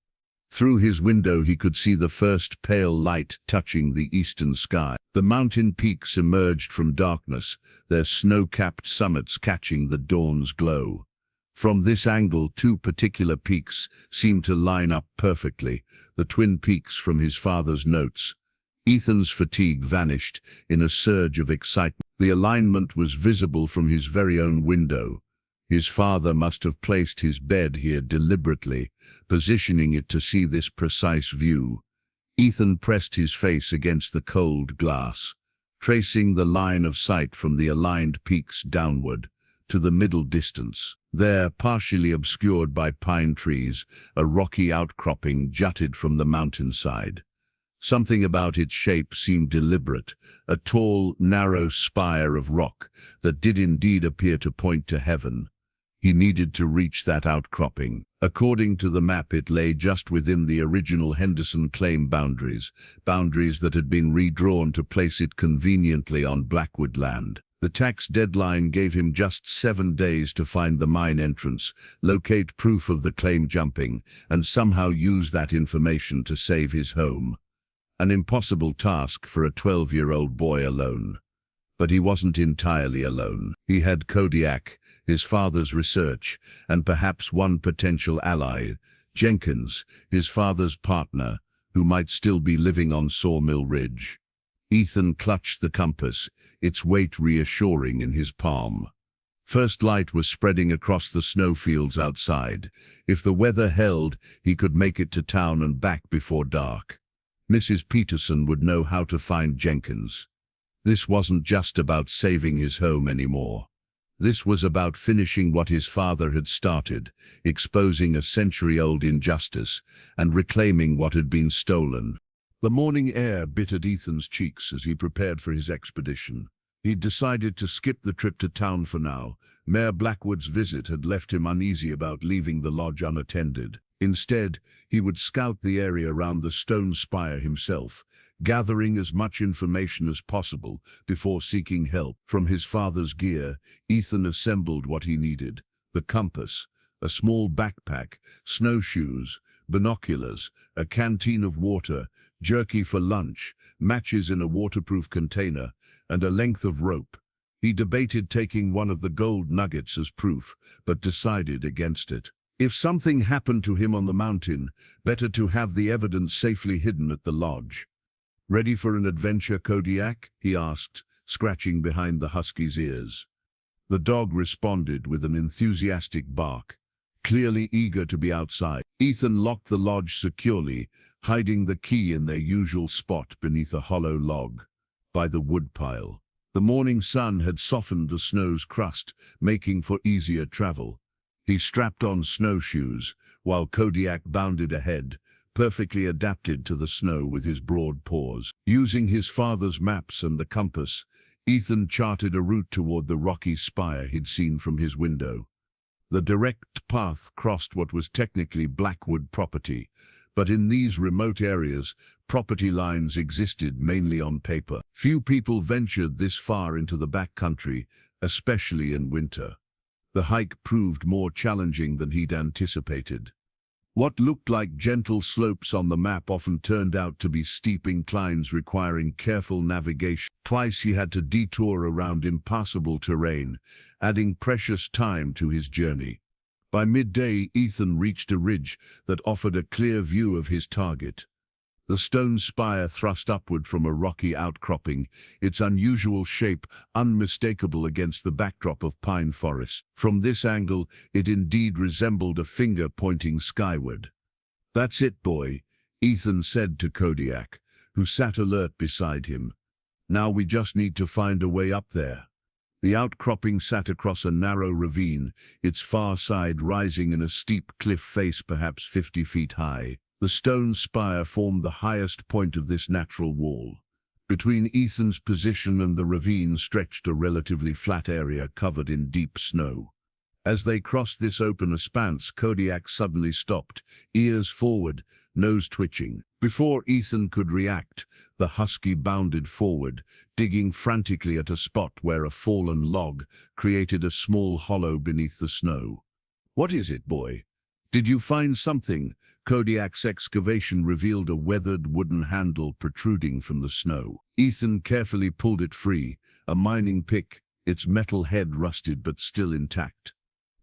Through his window he could see the first pale light touching the eastern sky. The mountain peaks emerged from darkness, their snow-capped summits catching the dawn's glow. From this angle, 2 particular peaks seemed to line up perfectly, the Twin Peaks from his father's notes. Ethan's fatigue vanished in a surge of excitement. The alignment was visible from his very own window. His father must have placed his bed here deliberately, positioning it to see this precise view. Ethan pressed his face against the cold glass, tracing the line of sight from the aligned peaks downward to the middle distance. There, partially obscured by pine trees, a rocky outcropping jutted from the mountainside. Something about its shape seemed deliberate, a tall, narrow spire of rock that did indeed appear to point to heaven. He needed to reach that outcropping. According to the map, it lay just within the original Henderson claim boundaries that had been redrawn to place it conveniently on Blackwood land. The tax deadline gave him just 7 days to find the mine entrance, locate proof of the claim jumping, and somehow use that information to save his home. An impossible task for a 12-year-old boy alone. But he wasn't entirely alone. He had Kodiak, his father's research, and perhaps one potential ally, Jenkins, his father's partner, who might still be living on Sawmill Ridge. Ethan clutched the compass, its weight reassuring in his palm. First light was spreading across the snowfields outside. If the weather held, he could make it to town and back before dark. Mrs. Peterson would know how to find Jenkins. This wasn't just about saving his home anymore. This was about finishing what his father had started, exposing a century-old injustice and reclaiming what had been stolen. The morning air bit at Ethan's cheeks as he prepared for his expedition. He'd decided to skip the trip to town for now. Mayor Blackwood's visit had left him uneasy about leaving the lodge unattended. Instead, he would scout the area around the stone spire himself, gathering as much information as possible before seeking help. From his father's gear, Ethan assembled what he needed: the compass, a small backpack, snowshoes, binoculars, a canteen of water, jerky for lunch, matches in a waterproof container, and a length of rope. He debated taking one of the gold nuggets as proof, but decided against it. If something happened to him on the mountain, better to have the evidence safely hidden at the lodge. "Ready for an adventure, Kodiak?" he asked, scratching behind the husky's ears. The dog responded with an enthusiastic bark, clearly eager to be outside. Ethan locked the lodge securely, hiding the key in their usual spot beneath a hollow log, by the woodpile. The morning sun had softened the snow's crust, making for easier travel. He strapped on snowshoes, while Kodiak bounded ahead, perfectly adapted to the snow with his broad paws. Using his father's maps and the compass, Ethan charted a route toward the rocky spire he'd seen from his window. The direct path crossed what was technically Blackwood property, but in these remote areas, property lines existed mainly on paper. Few people ventured this far into the backcountry, especially in winter. The hike proved more challenging than he'd anticipated. What looked like gentle slopes on the map often turned out to be steep inclines requiring careful navigation. Twice he had to detour around impassable terrain, adding precious time to his journey. By midday, Ethan reached a ridge that offered a clear view of his target. The stone spire thrust upward from a rocky outcropping, its unusual shape unmistakable against the backdrop of pine forest. From this angle, it indeed resembled a finger pointing skyward. "That's it, boy," Ethan said to Kodiak, who sat alert beside him. "Now we just need to find a way up there." The outcropping sat across a narrow ravine, its far side rising in a steep cliff face perhaps 50 feet high. The stone spire formed the highest point of this natural wall. Between Ethan's position and the ravine stretched a relatively flat area covered in deep snow. As they crossed this open expanse, Kodiak suddenly stopped, ears forward, nose twitching. Before Ethan could react, the husky bounded forward, digging frantically at a spot where a fallen log created a small hollow beneath the snow. "What is it, boy? Did you find something?" Kodiak's excavation revealed a weathered wooden handle protruding from the snow. Ethan carefully pulled it free, a mining pick, its metal head rusted but still intact.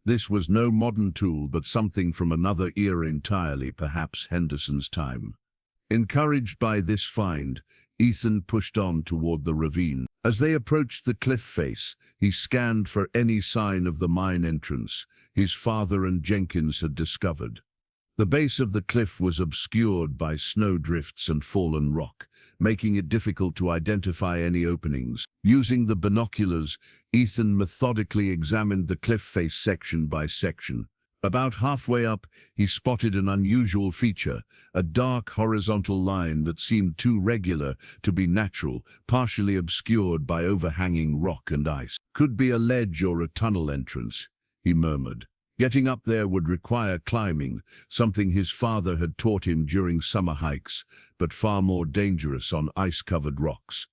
This was no modern tool, but something from another era entirely, perhaps Henderson's time. Encouraged by this find, Ethan pushed on toward the ravine. As they approached the cliff face, he scanned for any sign of the mine entrance his father and Jenkins had discovered. The base of the cliff was obscured by snow drifts and fallen rock, making it difficult to identify any openings. Using the binoculars, Ethan methodically examined the cliff face section by section. About halfway up, he spotted an unusual feature, a dark horizontal line that seemed too regular to be natural, partially obscured by overhanging rock and ice. "Could be a ledge or a tunnel entrance," he murmured. Getting up there would require climbing, something his father had taught him during summer hikes, but far more dangerous on ice-covered rocks.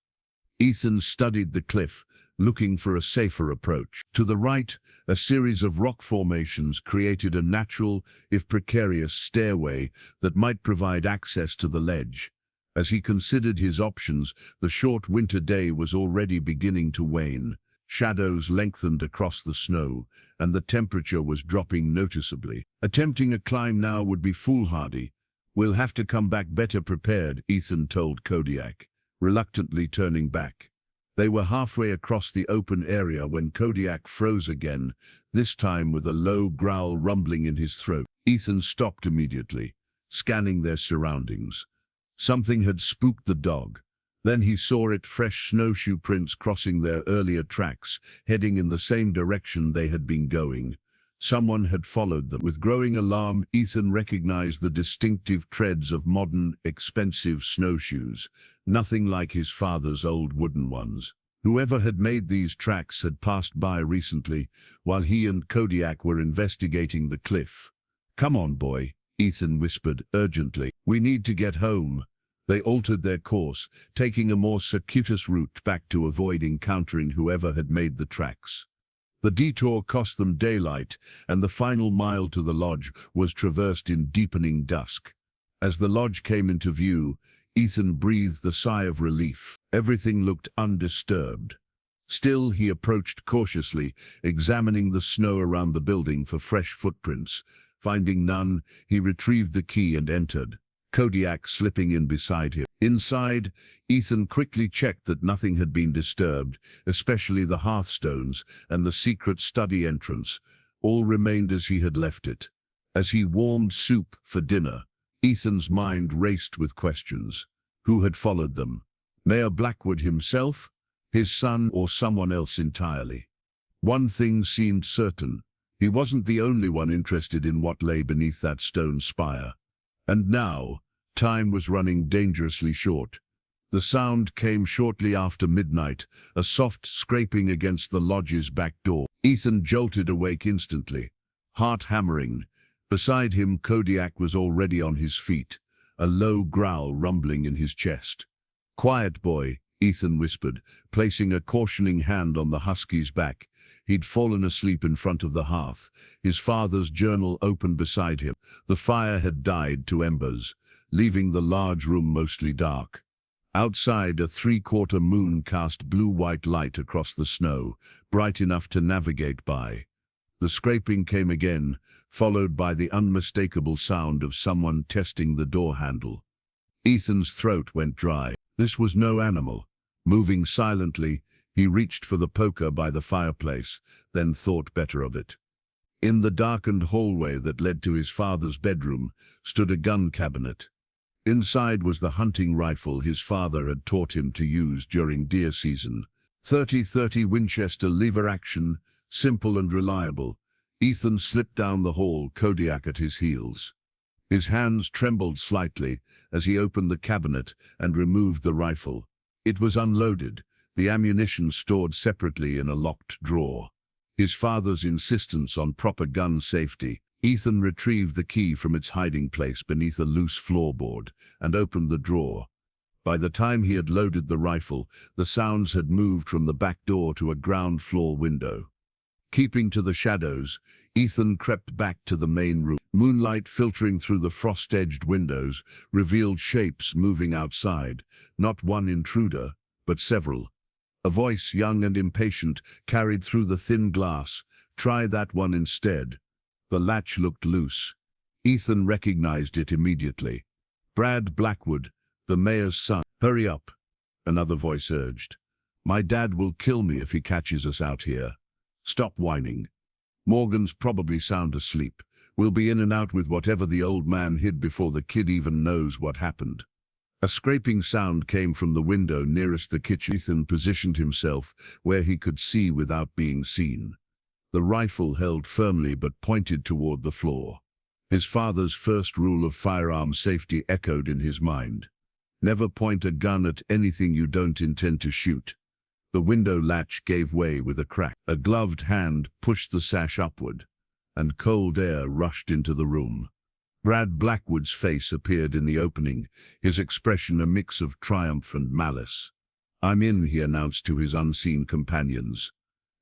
Ethan studied the cliff, looking for a safer approach. To the right, a series of rock formations created a natural, if precarious, stairway that might provide access to the ledge. As he considered his options, the short winter day was already beginning to wane. Shadows lengthened across the snow, and the temperature was dropping noticeably. Attempting a climb now would be foolhardy. "We'll have to come back better prepared," Ethan told Kodiak, reluctantly turning back. They were halfway across the open area when Kodiak froze again, this time with a low growl rumbling in his throat. Ethan stopped immediately, scanning their surroundings. Something had spooked the dog. Then he saw fresh snowshoe prints crossing their earlier tracks, heading in the same direction they had been going. Someone had followed them. With growing alarm, Ethan recognized the distinctive treads of modern, expensive snowshoes, nothing like his father's old wooden ones. Whoever had made these tracks had passed by recently, while he and Kodiak were investigating the cliff. "Come on, boy," Ethan whispered urgently. "We need to get home." They altered their course, taking a more circuitous route back to avoid encountering whoever had made the tracks. The detour cost them daylight, and the final mile to the lodge was traversed in deepening dusk. As the lodge came into view, Ethan breathed a sigh of relief. Everything looked undisturbed. Still, he approached cautiously, examining the snow around the building for fresh footprints. Finding none, he retrieved the key and entered, Kodiak slipping in beside him. Inside, Ethan quickly checked that nothing had been disturbed, especially the hearthstones and the secret study entrance. All remained as he had left it. As he warmed soup for dinner, Ethan's mind raced with questions. Who had followed them? Mayor Blackwood himself, his son, or someone else entirely? One thing seemed certain. He wasn't the only one interested in what lay beneath that stone spire. And now, time was running dangerously short. The sound came shortly after midnight, a soft scraping against the lodge's back door. Ethan jolted awake instantly, heart hammering. Beside him, Kodiak was already on his feet, a low growl rumbling in his chest. "Quiet, boy," Ethan whispered, placing a cautioning hand on the husky's back. He'd fallen asleep in front of the hearth, his father's journal open beside him. The fire had died to embers, leaving the large room mostly dark. Outside, a three-quarter moon cast blue-white light across the snow, bright enough to navigate by. The scraping came again, followed by the unmistakable sound of someone testing the door handle. Ethan's throat went dry. This was no animal. Moving silently, he reached for the poker by the fireplace, then thought better of it. In the darkened hallway that led to his father's bedroom stood a gun cabinet. Inside was the hunting rifle his father had taught him to use during deer season. 30-30 Winchester lever action, simple and reliable. Ethan slipped down the hall, Kodiak at his heels. His hands trembled slightly as he opened the cabinet and removed the rifle. It was unloaded, the ammunition stored separately in a locked drawer. His father's insistence on proper gun safety. Ethan retrieved the key from its hiding place beneath a loose floorboard and opened the drawer. By the time he had loaded the rifle, the sounds had moved from the back door to a ground floor window. Keeping to the shadows, Ethan crept back to the main room. Moonlight filtering through the frost-edged windows revealed shapes moving outside, not one intruder, but several. A voice, young and impatient, carried through the thin glass. "Try that one instead." The latch looked loose. Ethan recognized it immediately. Brad Blackwood, the mayor's son. "Hurry up," another voice urged. "My dad will kill me if he catches us out here. Stop whining." Morgan's probably sound asleep. We'll be in and out with whatever the old man hid before the kid even knows what happened." A scraping sound came from the window nearest the kitchen. Ethan positioned himself where he could see without being seen. The rifle held firmly but pointed toward the floor. His father's first rule of firearm safety echoed in his mind. Never point a gun at anything you don't intend to shoot. The window latch gave way with a crack. A gloved hand pushed the sash upward, and cold air rushed into the room. Brad Blackwood's face appeared in the opening, his expression a mix of triumph and malice. "I'm in," he announced to his unseen companions.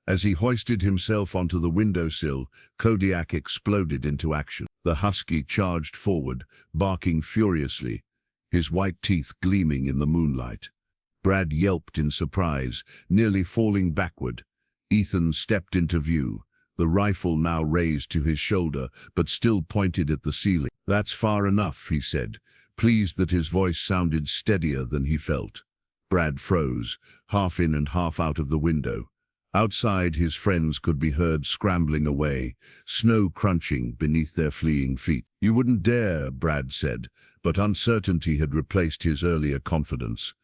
As he hoisted himself onto the windowsill, Kodiak exploded into action. The husky charged forward, barking furiously, his white teeth gleaming in the moonlight. Brad yelped in surprise, nearly falling backward. Ethan stepped into view, the rifle now raised to his shoulder, but still pointed at the ceiling. "That's far enough," he said, pleased that his voice sounded steadier than he felt. Brad froze, half in and half out of the window. Outside, his friends could be heard scrambling away, snow crunching beneath their fleeing feet. "You wouldn't dare," Brad said, but uncertainty had replaced his earlier confidence.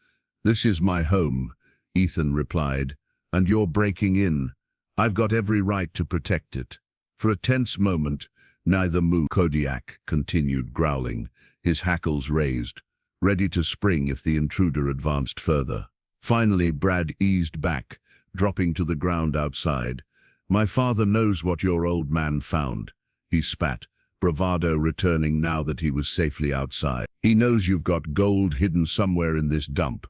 "This is my home," Ethan replied, "and you're breaking in. I've got every right to protect it." For a tense moment, neither moved. Kodiak continued growling, his hackles raised, ready to spring if the intruder advanced further. Finally, Brad eased back, dropping to the ground outside. "My father knows what your old man found," he spat, bravado returning now that he was safely outside. "He knows you've got gold hidden somewhere in this dump.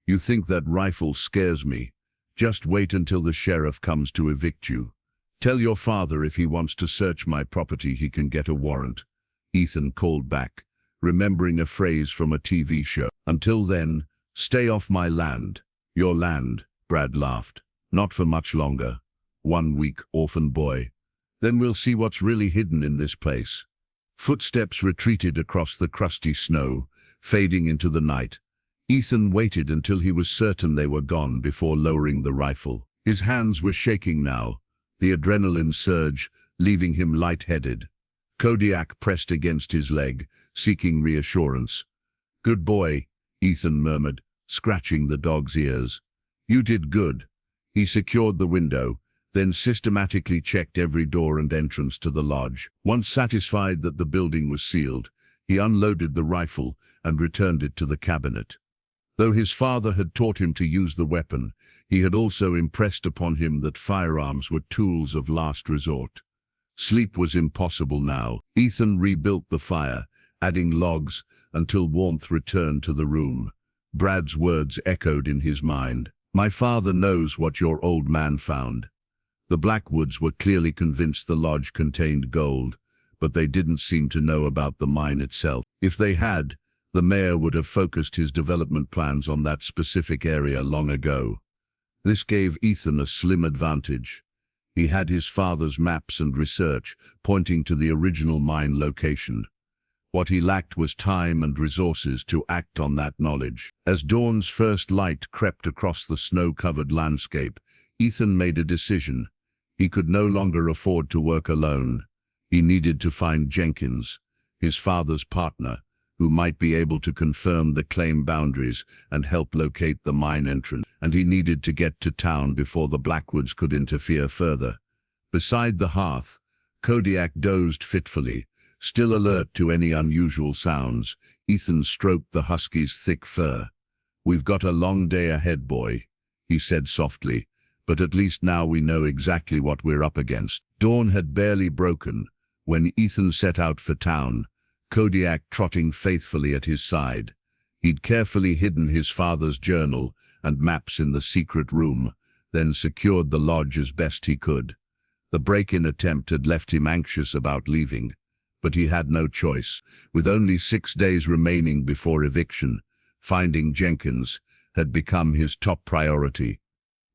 You think that rifle scares me? Just wait until the sheriff comes to evict you. Tell your father if he wants to search my property he can get a warrant." Ethan called back, remembering a phrase from a TV show. "Until then, stay off my land." "Your land," Brad laughed. "Not for much longer. 1 week, orphan boy. Then we'll see what's really hidden in this place." Footsteps retreated across the crusty snow, fading into the night. Ethan waited until he was certain they were gone before lowering the rifle. His hands were shaking now, the adrenaline surge, leaving him lightheaded. Kodiak pressed against his leg, seeking reassurance. "Good boy," Ethan murmured, scratching the dog's ears. "You did good." He secured the window, then systematically checked every door and entrance to the lodge. Once satisfied that the building was sealed, he unloaded the rifle and returned it to the cabinet. Though his father had taught him to use the weapon, he had also impressed upon him that firearms were tools of last resort. Sleep was impossible now. Ethan rebuilt the fire, adding logs until warmth returned to the room. Brad's words echoed in his mind. "My father knows what your old man found." The Blackwoods were clearly convinced the lodge contained gold, but they didn't seem to know about the mine itself. If they had, the mayor would have focused his development plans on that specific area long ago. This gave Ethan a slim advantage. He had his father's maps and research pointing to the original mine location. What he lacked was time and resources to act on that knowledge. As dawn's first light crept across the snow-covered landscape, Ethan made a decision. He could no longer afford to work alone. He needed to find Jenkins, his father's partner, who might be able to confirm the claim boundaries and help locate the mine entrance. And he needed to get to town before the Blackwoods could interfere further. Beside the hearth, Kodiak dozed fitfully, still alert to any unusual sounds. Ethan stroked the husky's thick fur. "We've got a long day ahead, boy," he said softly, "but at least now we know exactly what we're up against." Dawn had barely broken when Ethan set out for town, Kodiak trotting faithfully at his side. He'd carefully hidden his father's journal and maps in the secret room, then secured the lodge as best he could. The break-in attempt had left him anxious about leaving, but he had no choice. With only 6 days remaining before eviction, finding Jenkins had become his top priority.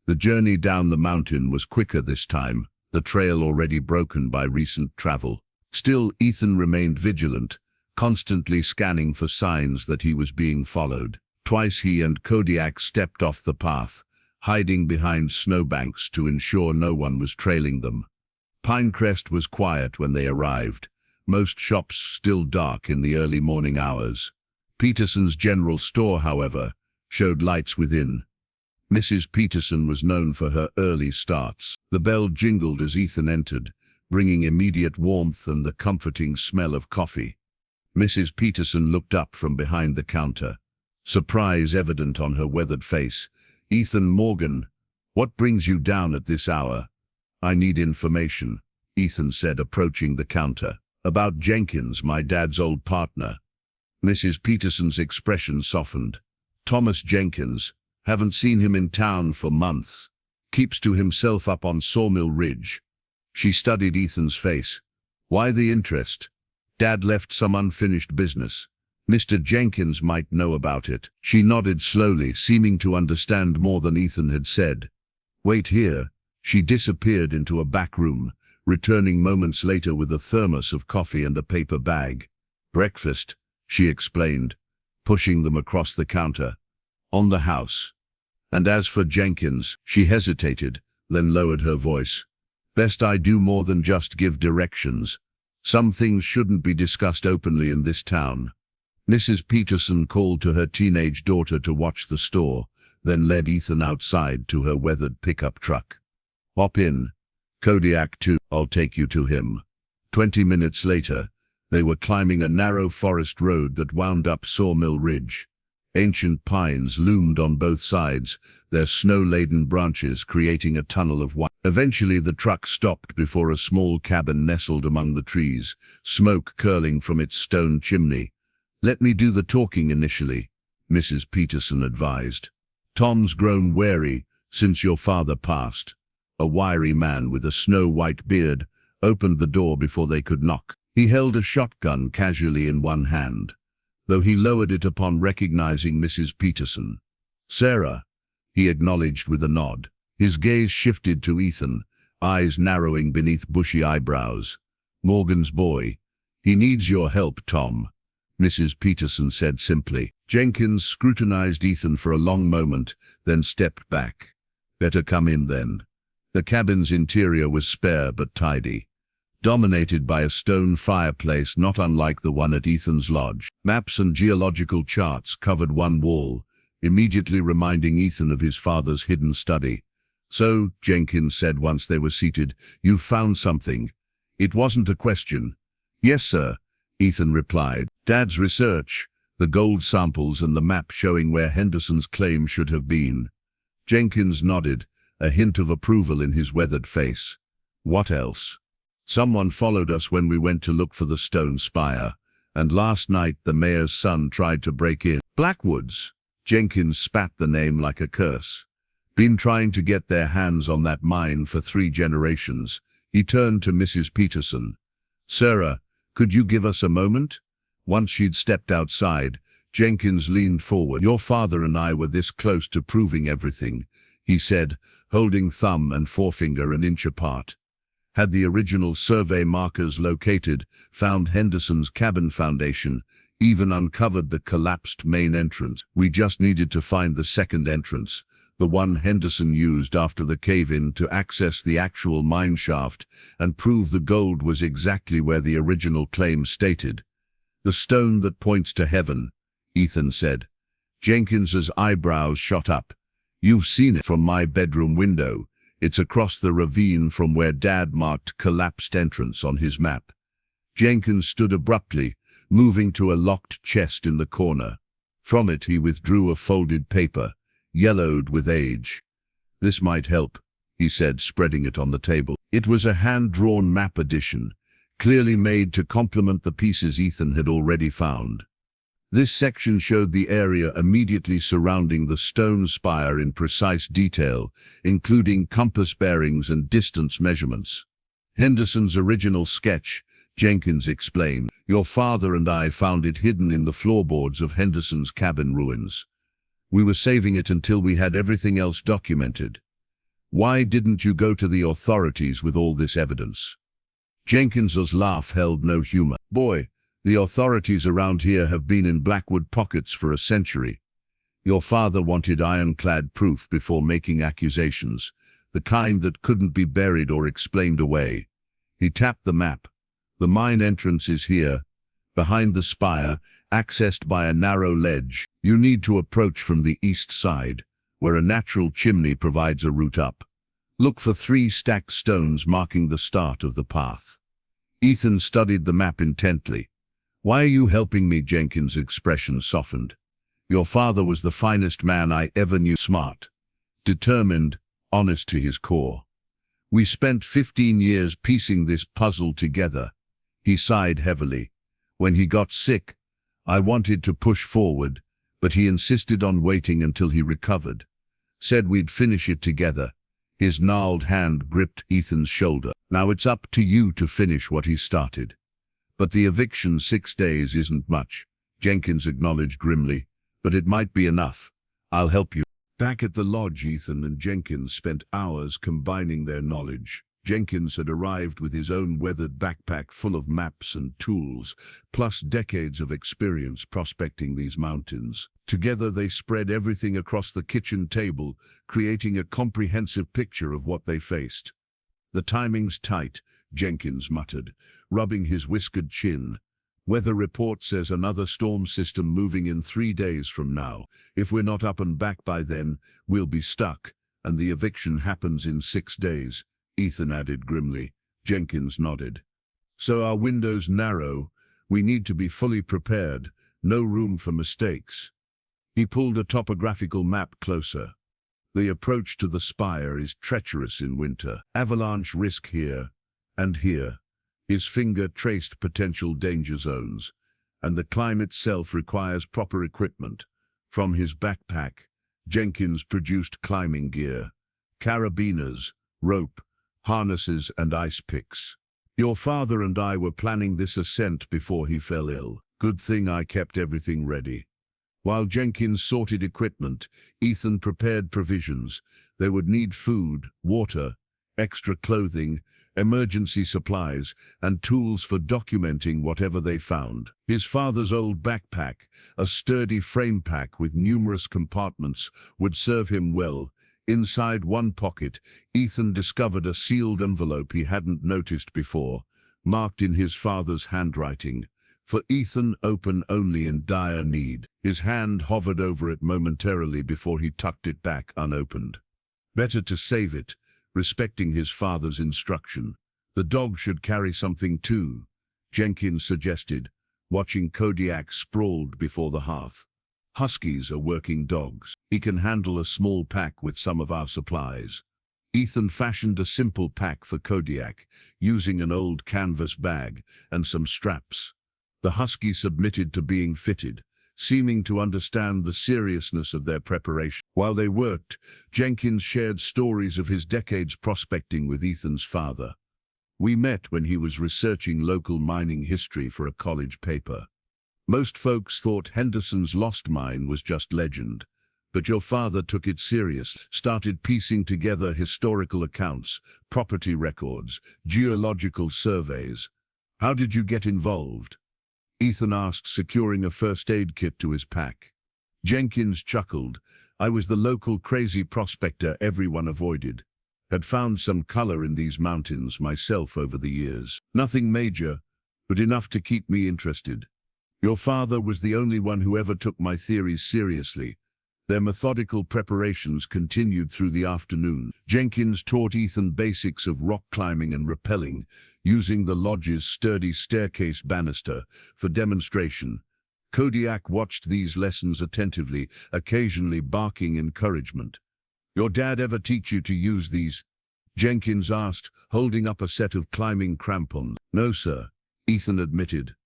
The journey down the mountain was quicker this time, the trail already broken by recent travel. Still, Ethan remained vigilant, constantly scanning for signs that he was being followed. Twice he and Kodiak stepped off the path, hiding behind snowbanks to ensure no one was trailing them. Pinecrest was quiet when they arrived, most shops still dark in the early morning hours. Peterson's general store, however, showed lights within. Mrs. Peterson was known for her early starts. The bell jingled as Ethan entered, bringing immediate warmth and the comforting smell of coffee. Mrs. Peterson looked up from behind the counter, surprise evident on her weathered face. "Ethan Morgan, what brings you down at this hour?" "I need information," Ethan said, approaching the counter. "About Jenkins, my dad's old partner." Mrs. Peterson's expression softened. "Thomas Jenkins, haven't seen him in town for months. Keeps to himself up on Sawmill Ridge." She studied Ethan's face. "Why the interest?" "Dad left some unfinished business. Mr. Jenkins might know about it." She nodded slowly, seeming to understand more than Ethan had said. "Wait here." She disappeared into a back room, returning moments later with a thermos of coffee and a paper bag. "Breakfast," she explained, pushing them across the counter. "On the house. And as for Jenkins," she hesitated, then lowered her voice. "Best I do more than just give directions. Some things shouldn't be discussed openly in this town." Mrs. Peterson called to her teenage daughter to watch the store, then led Ethan outside to her weathered pickup truck. "Hop in. Kodiak too. I'll take you to him." 20 minutes later, they were climbing a narrow forest road that wound up Sawmill Ridge. Ancient pines loomed on both sides, their snow-laden branches creating a tunnel of white. Eventually the truck stopped before a small cabin nestled among the trees, smoke curling from its stone chimney. "Let me do the talking initially," Mrs. Peterson advised. "Tom's grown wary since your father passed." A wiry man with a snow-white beard opened the door before they could knock. He held a shotgun casually in one hand, though he lowered it upon recognizing Mrs. Peterson. "Sarah," he acknowledged with a nod. His gaze shifted to Ethan, eyes narrowing beneath bushy eyebrows. "Morgan's boy. He needs your help, Tom," Mrs. Peterson said simply. Jenkins scrutinized Ethan for a long moment, then stepped back. "Better come in then." The cabin's interior was spare but tidy, dominated by a stone fireplace not unlike the one at Ethan's lodge. Maps and geological charts covered one wall, immediately reminding Ethan of his father's hidden study. "So," Jenkins said once they were seated, "you've found something." It wasn't a question. "Yes, sir," Ethan replied. "Dad's research, the gold samples and the map showing where Henderson's claim should have been." Jenkins nodded, a hint of approval in his weathered face. "What else?" "Someone followed us when we went to look for the stone spire, and last night the mayor's son tried to break in." "Blackwoods," Jenkins spat the name like a curse. "Been trying to get their hands on that mine for 3 generations. He turned to Mrs. Peterson. "Sarah, could you give us a moment?" Once she'd stepped outside, Jenkins leaned forward. "Your father and I were this close to proving everything," he said, holding thumb and forefinger an inch apart. "Had the original survey markers located, found Henderson's cabin foundation, even uncovered the collapsed main entrance. We just needed to find the second entrance, the one Henderson used after the cave-in to access the actual mine shaft and prove the gold was exactly where the original claim stated." "The stone that points to heaven," Ethan said. Jenkins's eyebrows shot up. "You've seen it from my bedroom window. It's across the ravine from where Dad marked collapsed entrance on his map." Jenkins stood abruptly, moving to a locked chest in the corner. From it he withdrew a folded paper, yellowed with age. "This might help," he said, spreading it on the table. It was a hand-drawn map edition, clearly made to complement the pieces Ethan had already found. This section showed the area immediately surrounding the stone spire in precise detail, including compass bearings and distance measurements. "Henderson's original sketch," Jenkins explained. "Your father and I found it hidden in the floorboards of Henderson's cabin ruins. We were saving it until we had everything else documented." "Why didn't you go to the authorities with all this evidence?" Jenkins's laugh held no humor. "Boy, the authorities around here have been in Blackwood pockets for a century. Your father wanted ironclad proof before making accusations, the kind that couldn't be buried or explained away." He tapped the map. The mine entrance is here, behind the spire, accessed by a narrow ledge. You need to approach from the east side, where a natural chimney provides a route up. Look for 3 stacked stones marking the start of the path. Ethan studied the map intently. "Why are you helping me?" Jenkins' expression softened. "Your father was the finest man I ever knew. Smart, determined, honest to his core. We spent 15 years piecing this puzzle together." He sighed heavily. "When he got sick, I wanted to push forward, but he insisted on waiting until he recovered. Said we'd finish it together." His gnarled hand gripped Ethan's shoulder. "Now it's up to you to finish what he started." "But the eviction 6 days isn't much," Jenkins acknowledged grimly. "But it might be enough. I'll help you." Back at the lodge, Ethan and Jenkins spent hours combining their knowledge. Jenkins had arrived with his own weathered backpack full of maps and tools, plus decades of experience prospecting these mountains. Together they spread everything across the kitchen table, creating a comprehensive picture of what they faced. "The timing's tight," Jenkins muttered, rubbing his whiskered chin. "Weather report says another storm system moving in 3 days from now. If we're not up and back by then, we'll be stuck, and the eviction happens in 6 days. Ethan added grimly. Jenkins nodded. "So our window's narrow. We need to be fully prepared. No room for mistakes." He pulled a topographical map closer. "The approach to the spire is treacherous in winter. Avalanche risk here and here." His finger traced potential danger zones. "And the climb itself requires proper equipment." From his backpack, Jenkins produced climbing gear: carabiners, rope, harnesses and ice picks. "Your father and I were planning this ascent before he fell ill. Good thing I kept everything ready." While Jenkins sorted equipment, Ethan prepared provisions. They would need food, water, extra clothing, emergency supplies, and tools for documenting whatever they found. His father's old backpack, a sturdy frame pack with numerous compartments, would serve him well. Inside one pocket, Ethan discovered a sealed envelope he hadn't noticed before, marked in his father's handwriting. For Ethan, open only in dire need. His hand hovered over it momentarily before he tucked it back unopened. Better to save it, respecting his father's instruction. "The dog should carry something too," Jenkins suggested, watching Kodiak sprawled before the hearth. "Huskies are working dogs. He can handle a small pack with some of our supplies." Ethan fashioned a simple pack for Kodiak, using an old canvas bag and some straps. The husky submitted to being fitted, seeming to understand the seriousness of their preparation. While they worked, Jenkins shared stories of his decades prospecting with Ethan's father. "We met when he was researching local mining history for a college paper. Most folks thought Henderson's Lost Mine was just legend, but your father took it serious, started piecing together historical accounts, property records, geological surveys." "How did you get involved?" Ethan asked, securing a first aid kit to his pack. Jenkins chuckled. "I was the local crazy prospector everyone avoided. Had found some color in these mountains myself over the years. Nothing major, but enough to keep me interested. Your father was the only one who ever took my theories seriously." Their methodical preparations continued through the afternoon. Jenkins taught Ethan basics of rock climbing and rappelling, using the lodge's sturdy staircase banister for demonstration. Kodiak watched these lessons attentively, occasionally barking encouragement. "Your dad ever teach you to use these?" Jenkins asked, holding up a set of climbing crampons. "No, sir," Ethan admitted.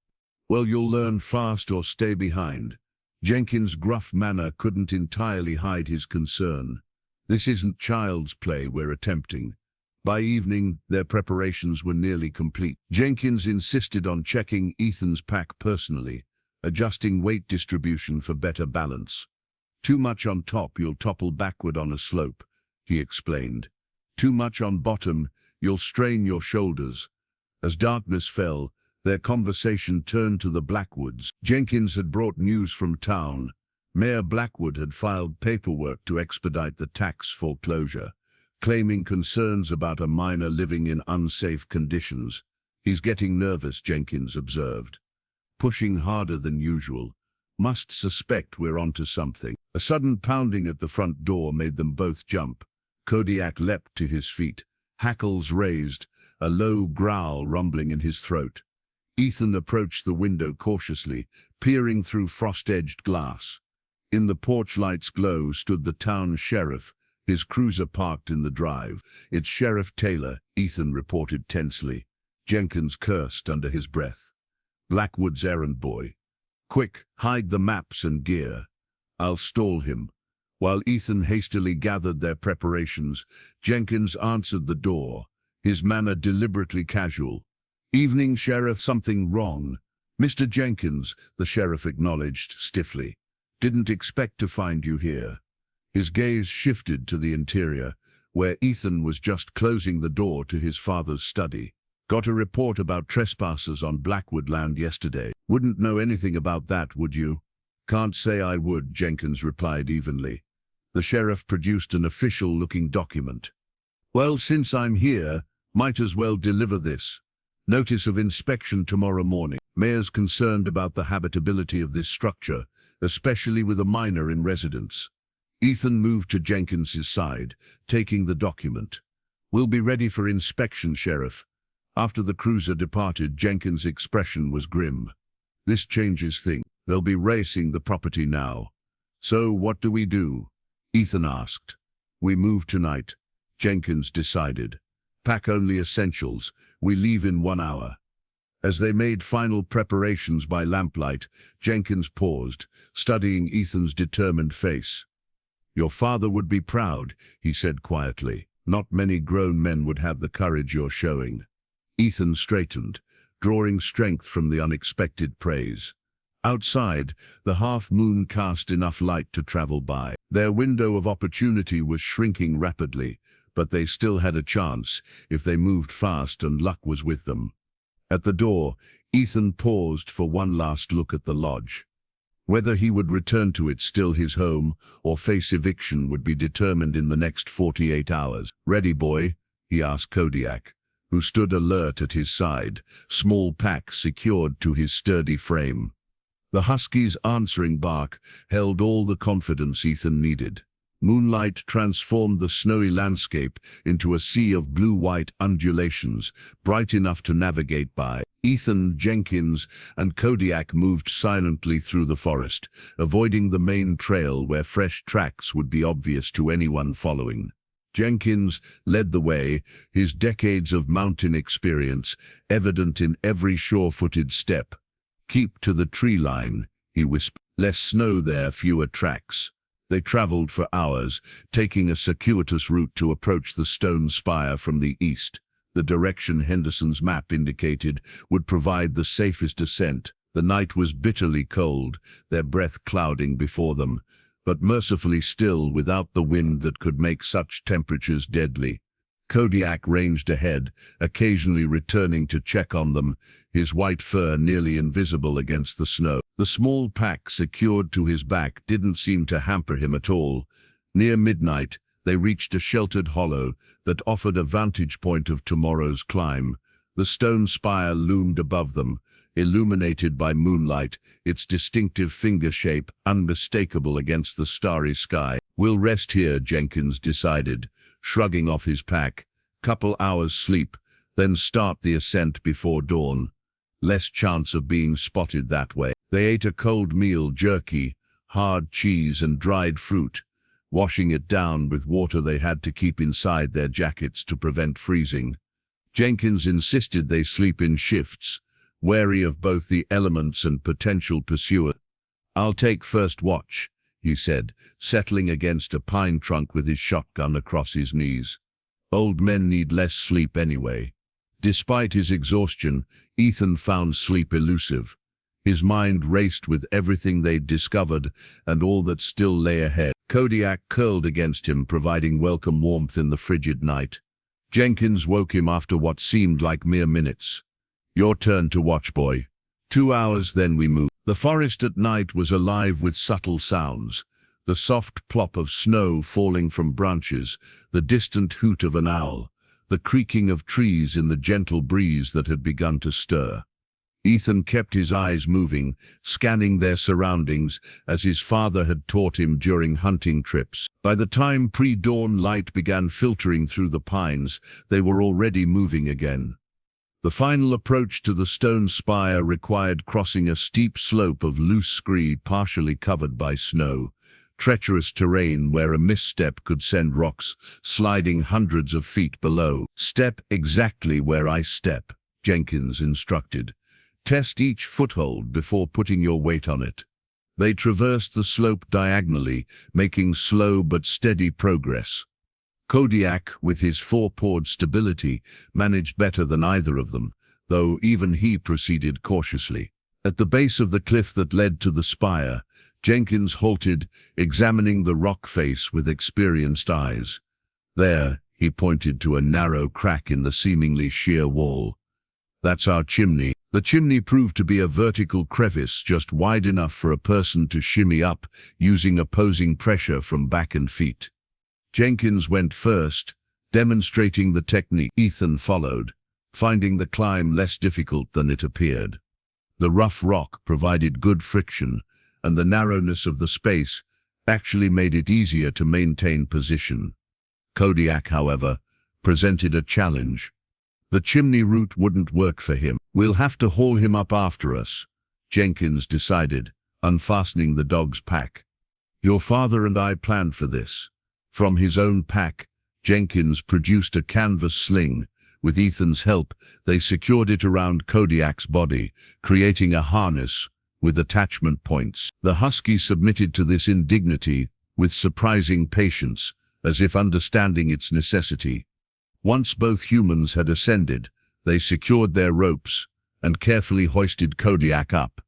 "Well, you'll learn fast or stay behind." Jenkins' gruff manner couldn't entirely hide his concern. "This isn't child's play we're attempting." By evening, their preparations were nearly complete. Jenkins insisted on checking Ethan's pack personally, adjusting weight distribution for better balance. "Too much on top, you'll topple backward on a slope," he explained. "Too much on bottom, you'll strain your shoulders." As darkness fell, their conversation turned to the Blackwoods. Jenkins had brought news from town. Mayor Blackwood had filed paperwork to expedite the tax foreclosure, claiming concerns about a miner living in unsafe conditions. "He's getting nervous," Jenkins observed. "Pushing harder than usual. Must suspect we're onto something." A sudden pounding at the front door made them both jump. Kodiak leapt to his feet, hackles raised, a low growl rumbling in his throat. Ethan approached the window cautiously, peering through frost-edged glass. In the porch light's glow stood the town sheriff, his cruiser parked in the drive. "It's Sheriff Taylor," Ethan reported tensely. Jenkins cursed under his breath. "Blackwood's errand boy. Quick, hide the maps and gear. I'll stall him." While Ethan hastily gathered their preparations, Jenkins answered the door, his manner deliberately casual. "Evening, Sheriff, something wrong?" "Mr. Jenkins," the sheriff acknowledged stiffly. "Didn't expect to find you here." His gaze shifted to the interior, where Ethan was just closing the door to his father's study. "Got a report about trespassers on Blackwood land yesterday. Wouldn't know anything about that, would you?" "Can't say I would," Jenkins replied evenly. The sheriff produced an official-looking document. "Well, since I'm here, might as well deliver this. Notice of inspection tomorrow morning. Mayor's concerned about the habitability of this structure, especially with a minor in residence." Ethan moved to Jenkins's side, taking the document. "We'll be ready for inspection, Sheriff." After the cruiser departed, Jenkins' expression was grim. "This changes things. They'll be racing the property now." "So what do we do?" Ethan asked. "We move tonight," Jenkins decided. "Pack only essentials. We leave in 1 hour." As they made final preparations by lamplight, Jenkins paused, studying Ethan's determined face. "Your father would be proud," he said quietly. "Not many grown men would have the courage you're showing." Ethan straightened, drawing strength from the unexpected praise. Outside, the half-moon cast enough light to travel by. Their window of opportunity was shrinking rapidly, but they still had a chance if they moved fast and luck was with them. At the door, Ethan paused for one last look at the lodge. Whether he would return to it still his home or face eviction would be determined in the next 48 hours. "Ready, boy?" he asked Kodiak, who stood alert at his side, small pack secured to his sturdy frame. The husky's answering bark held all the confidence Ethan needed. Moonlight transformed the snowy landscape into a sea of blue-white undulations, bright enough to navigate by. Ethan, Jenkins, and Kodiak moved silently through the forest, avoiding the main trail where fresh tracks would be obvious to anyone following. Jenkins led the way, his decades of mountain experience evident in every sure-footed step. "Keep to the tree line," he whispered. "Less snow there, fewer tracks." They traveled for hours, taking a circuitous route to approach the stone spire from the east. The direction Henderson's map indicated would provide the safest ascent. The night was bitterly cold, their breath clouding before them, but mercifully still without the wind that could make such temperatures deadly. Kodiak ranged ahead, occasionally returning to check on them, his white fur nearly invisible against the snow. The small pack secured to his back didn't seem to hamper him at all. Near midnight, they reached a sheltered hollow that offered a vantage point of tomorrow's climb. The stone spire loomed above them, illuminated by moonlight, its distinctive finger shape unmistakable against the starry sky. "We'll rest here," Jenkins decided, shrugging off his pack. "Couple hours sleep, then start the ascent before dawn. Less chance of being spotted that way." They ate a cold meal, jerky, hard cheese and dried fruit, washing it down with water they had to keep inside their jackets to prevent freezing. Jenkins insisted they sleep in shifts, wary of both the elements and potential pursuer. "I'll take first watch," he said, settling against a pine trunk with his shotgun across his knees. Old men need less sleep anyway. Despite his exhaustion, Ethan found sleep elusive. His mind raced with everything they'd discovered and all that still lay ahead. Kodiak curled against him, providing welcome warmth in the frigid night. Jenkins woke him after what seemed like mere minutes. "Your turn to watch, boy." 2 hours, then we moved. The forest at night was alive with subtle sounds. The soft plop of snow falling from branches, the distant hoot of an owl, the creaking of trees in the gentle breeze that had begun to stir. Ethan kept his eyes moving, scanning their surroundings as his father had taught him during hunting trips. By the time pre-dawn light began filtering through the pines, they were already moving again. The final approach to the stone spire required crossing a steep slope of loose scree partially covered by snow, treacherous terrain where a misstep could send rocks sliding hundreds of feet below. "Step exactly where I step," Jenkins instructed. "Test each foothold before putting your weight on it." They traversed the slope diagonally, making slow but steady progress. Kodiak, with his four-pawed stability, managed better than either of them, though even he proceeded cautiously. At the base of the cliff that led to the spire, Jenkins halted, examining the rock face with experienced eyes. There, he pointed to a narrow crack in the seemingly sheer wall. "That's our chimney." The chimney proved to be a vertical crevice just wide enough for a person to shimmy up, using opposing pressure from back and feet. Jenkins went first, demonstrating the technique. Ethan followed, finding the climb less difficult than it appeared. The rough rock provided good friction, and the narrowness of the space actually made it easier to maintain position. Kodiak, however, presented a challenge. The chimney route wouldn't work for him. "We'll have to haul him up after us," Jenkins decided, unfastening the dog's pack. "Your father and I planned for this." From his own pack, Jenkins produced a canvas sling. With Ethan's help, they secured it around Kodiak's body, creating a harness with attachment points. The husky submitted to this indignity with surprising patience, as if understanding its necessity. Once both humans had ascended, they secured their ropes and carefully hoisted Kodiak up.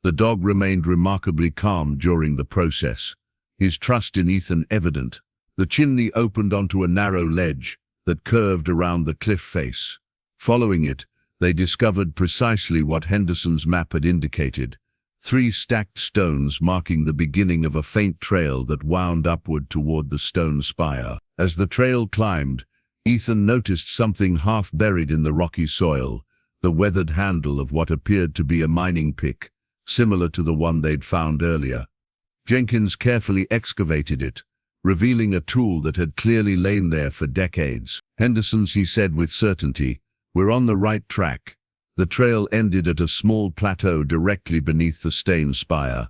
The dog remained remarkably calm during the process, his trust in Ethan evident. The chimney opened onto a narrow ledge that curved around the cliff face. Following it, they discovered precisely what Henderson's map had indicated: 3 stacked stones marking the beginning of a faint trail that wound upward toward the stone spire. As the trail climbed, Ethan noticed something half buried in the rocky soil, the weathered handle of what appeared to be a mining pick, similar to the one they'd found earlier. Jenkins carefully excavated it, revealing a tool that had clearly lain there for decades. "Henderson's," he said with certainty, "we're on the right track." The trail ended at a small plateau directly beneath the stone spire.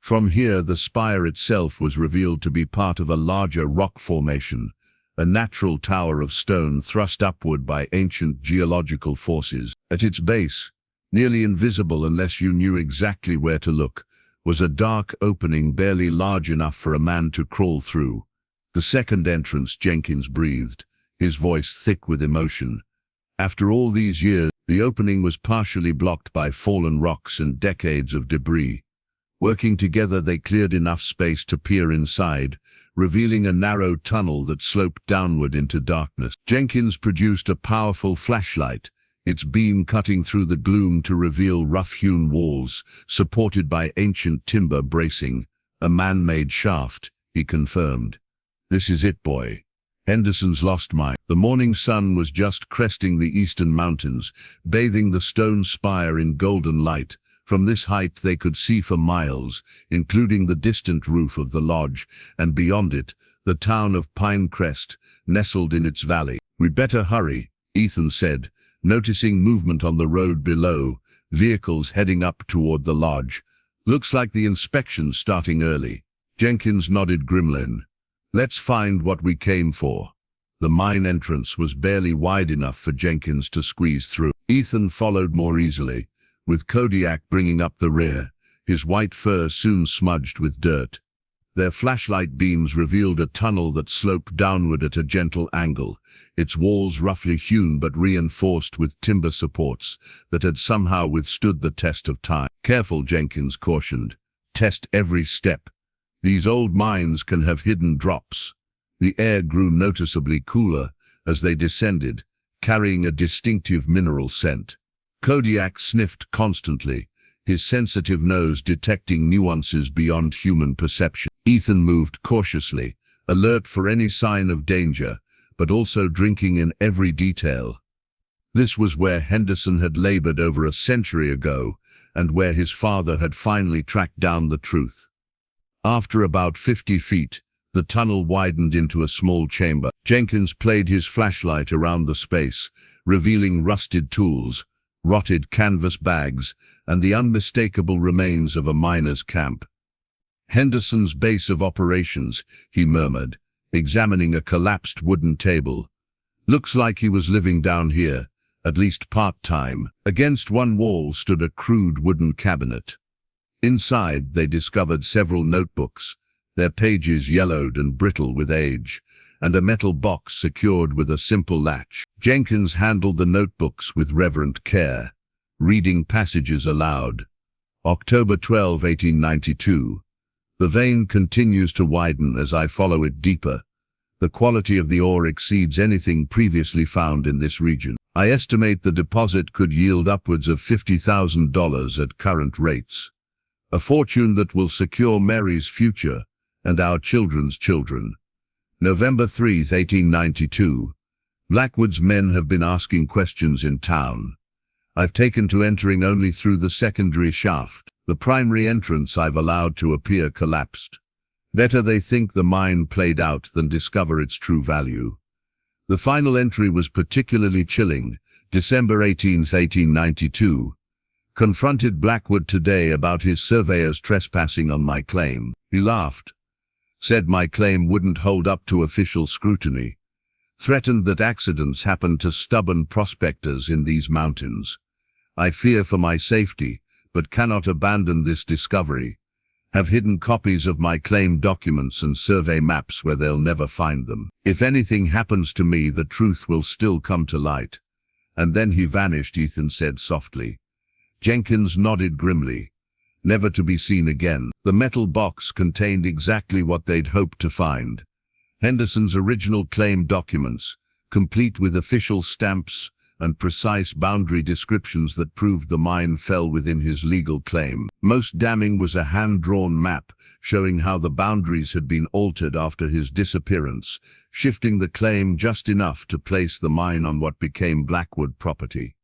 From here, the spire itself was revealed to be part of a larger rock formation, a natural tower of stone thrust upward by ancient geological forces. At its base, nearly invisible unless you knew exactly where to look, was a dark opening barely large enough for a man to crawl through. The second entrance, Jenkins breathed, his voice thick with emotion. After all these years, the opening was partially blocked by fallen rocks and decades of debris. Working together, they cleared enough space to peer inside, revealing a narrow tunnel that sloped downward into darkness. Jenkins produced a powerful flashlight, its beam cutting through the gloom to reveal rough-hewn walls, supported by ancient timber bracing. "A man-made shaft," he confirmed. "This is it, boy. Henderson's lost mine." The morning sun was just cresting the eastern mountains, bathing the stone spire in golden light. From this height they could see for miles, including the distant roof of the lodge, and beyond it, the town of Pinecrest, nestled in its valley. "We'd better hurry," Ethan said, noticing movement on the road below, vehicles heading up toward the lodge. "Looks like the inspection's starting early." Jenkins nodded grimly. "Let's find what we came for." The mine entrance was barely wide enough for Jenkins to squeeze through. Ethan followed more easily, with Kodiak bringing up the rear, his white fur soon smudged with dirt. Their flashlight beams revealed a tunnel that sloped downward at a gentle angle, its walls roughly hewn but reinforced with timber supports that had somehow withstood the test of time. "Careful," Jenkins cautioned. "Test every step. These old mines can have hidden drops." The air grew noticeably cooler as they descended, carrying a distinctive mineral scent. Kodiak sniffed constantly, his sensitive nose detecting nuances beyond human perception. Ethan moved cautiously, alert for any sign of danger, but also drinking in every detail. This was where Henderson had labored over a century ago, and where his father had finally tracked down the truth. After about 50 feet, the tunnel widened into a small chamber. Jenkins played his flashlight around the space, revealing rusted tools, rotted canvas bags, and the unmistakable remains of a miner's camp. "Henderson's base of operations," he murmured, examining a collapsed wooden table. "Looks like he was living down here, at least part-time." Against one wall stood a crude wooden cabinet. Inside, they discovered several notebooks, their pages yellowed and brittle with age, and a metal box secured with a simple latch. Jenkins handled the notebooks with reverent care, reading passages aloud. October 12, 1892. "The vein continues to widen as I follow it deeper. The quality of the ore exceeds anything previously found in this region. I estimate the deposit could yield upwards of $50,000 at current rates. A fortune that will secure Mary's future and our children's children." November 3, 1892. "Blackwood's men have been asking questions in town. I've taken to entering only through the secondary shaft. The primary entrance I've allowed to appear collapsed. Better they think the mine played out than discover its true value." The final entry was particularly chilling. December 18, 1892. "Confronted Blackwood today about his surveyors trespassing on my claim. He laughed. Said my claim wouldn't hold up to official scrutiny. Threatened that accidents happen to stubborn prospectors in these mountains. I fear for my safety, but cannot abandon this discovery. Have hidden copies of my claim documents and survey maps where they'll never find them. If anything happens to me, the truth will still come to light." "And then he vanished," Ethan said softly. Jenkins nodded grimly. Never to be seen again. The metal box contained exactly what they'd hoped to find. Henderson's original claim documents, complete with official stamps and precise boundary descriptions that proved the mine fell within his legal claim. Most damning was a hand-drawn map showing how the boundaries had been altered after his disappearance, shifting the claim just enough to place the mine on what became Blackwood property.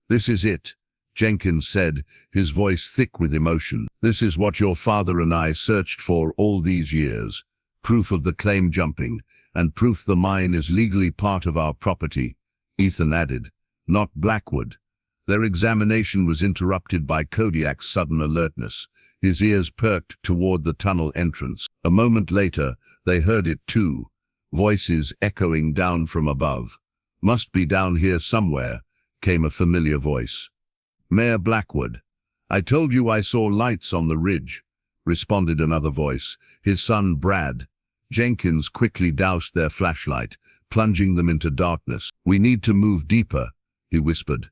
"This is it," Jenkins said, his voice thick with emotion. "This is what your father and I searched for all these years. Proof of the claim jumping, and proof the mine is legally part of our property," Ethan added. "Not Blackwood." Their examination was interrupted by Kodiak's sudden alertness. His ears perked toward the tunnel entrance. A moment later, they heard it too. Voices echoing down from above. "Must be down here somewhere," came a familiar voice. "Mayor Blackwood." "I told you I saw lights on the ridge," responded another voice, his son Brad. Jenkins quickly doused their flashlight, plunging them into darkness. "We need to move deeper," he whispered.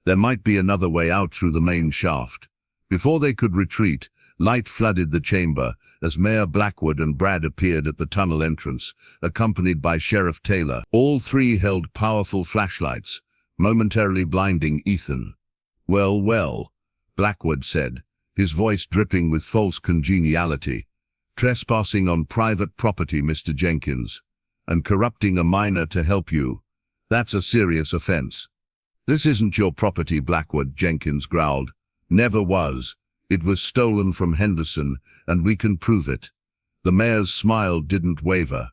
"There might be another way out through the main shaft." Before they could retreat, light flooded the chamber as Mayor Blackwood and Brad appeared at the tunnel entrance, accompanied by Sheriff Taylor. All three held powerful flashlights, momentarily blinding Ethan. "Well, well," Blackwood said, his voice dripping with false congeniality. "Trespassing on private property, Mr. Jenkins, and corrupting a miner to help you. That's a serious offense." "This isn't your property, Blackwood," Jenkins growled. "Never was. It was stolen from Henderson, and we can prove it." The mayor's smile didn't waver.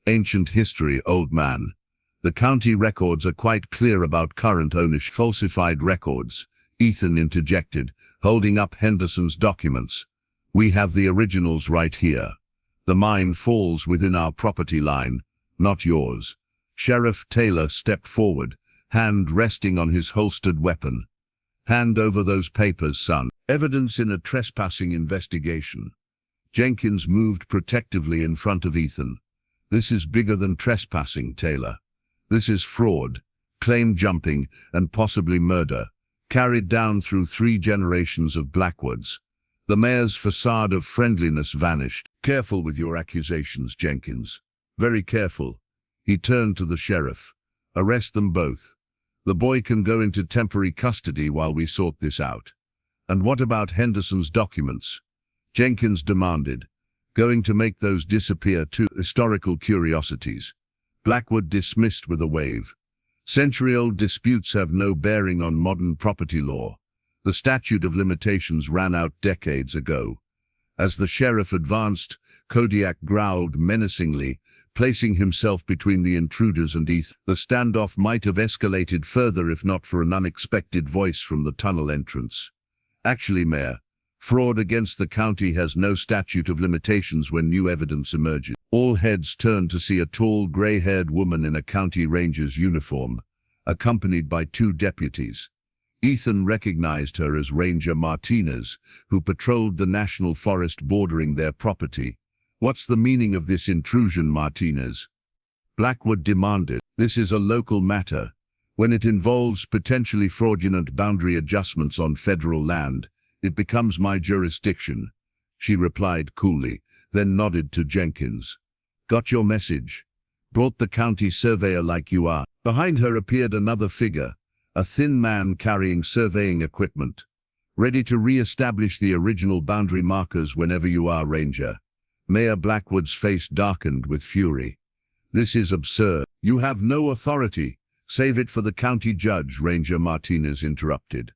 "Ancient history, old man. The county records are quite clear about current ownership." "Falsified records," Ethan interjected, holding up Henderson's documents. "We have the originals right here. The mine falls within our property line, not yours." Sheriff Taylor stepped forward, hand resting on his holstered weapon. "Hand over those papers, son. Evidence in a trespassing investigation." Jenkins moved protectively in front of Ethan. "This is bigger than trespassing, Taylor. This is fraud, claim jumping, and possibly murder, carried down through 3 generations of Blackwoods." The mayor's facade of friendliness vanished. "Careful with your accusations, Jenkins. Very careful." He turned to the sheriff. "Arrest them both. The boy can go into temporary custody while we sort this out." "And what about Henderson's documents?" Jenkins demanded. "Going to make those disappear too?" "Historical curiosities. Blackwood dismissed with a wave. Century-old disputes have no bearing on modern property law. The statute of limitations ran out decades ago. As the sheriff advanced, Kodiak growled menacingly, placing himself between the intruders and Ethan. The standoff might have escalated further if not for an unexpected voice from the tunnel entrance. Actually, Mayor, fraud against the county has no statute of limitations when new evidence emerges. All heads turned to see a tall, gray-haired woman in a county ranger's uniform, accompanied by two deputies. Ethan recognized her as Ranger Martinez, who patrolled the national forest bordering their property. "What's the meaning of this intrusion, Martinez?" Blackwood demanded. "This is a local matter. When it involves potentially fraudulent boundary adjustments on federal land, it becomes my jurisdiction," she replied coolly, then nodded to Jenkins. "Got your message. Brought the county surveyor like you are." Behind her appeared another figure, a thin man carrying surveying equipment. "Ready to re-establish the original boundary markers whenever you are, Ranger." Mayor Blackwood's face darkened with fury. "This is absurd. You have no authority. Save it for the county judge," Ranger Martinez interrupted.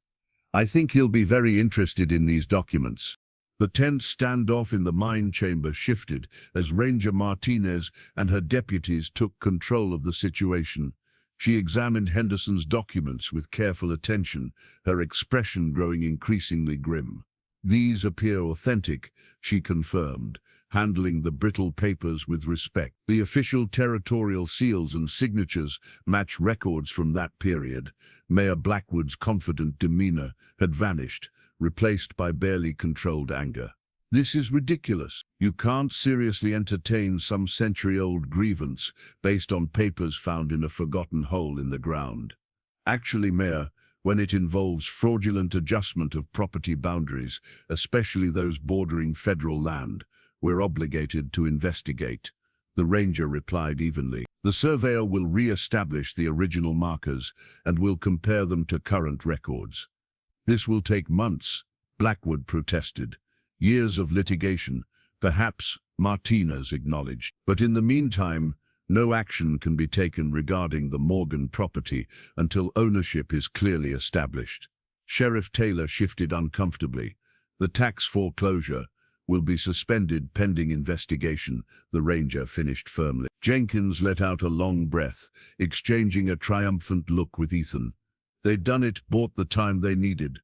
"I think he'll be very interested in these documents." The tense standoff in the mine chamber shifted as Ranger Martinez and her deputies took control of the situation. She examined Henderson's documents with careful attention, her expression growing increasingly grim. "These appear authentic," she confirmed, handling the brittle papers with respect. "The official territorial seals and signatures match records from that period." Mayor Blackwood's confident demeanor had vanished, replaced by barely controlled anger. "This is ridiculous. You can't seriously entertain some century-old grievance based on papers found in a forgotten hole in the ground. Actually, Mayor, when it involves fraudulent adjustment of property boundaries, especially those bordering federal land, we're obligated to investigate," the ranger replied evenly. "The surveyor will re-establish the original markers and will compare them to current records." "This will take months," Blackwood protested. "Years of litigation, perhaps," Martinez acknowledged. "But in the meantime, no action can be taken regarding the Morgan property until ownership is clearly established." Sheriff Taylor shifted uncomfortably. "The tax foreclosure will be suspended pending investigation," the ranger finished firmly. Jenkins let out a long breath, exchanging a triumphant look with Ethan. They'd done it, bought the time they needed.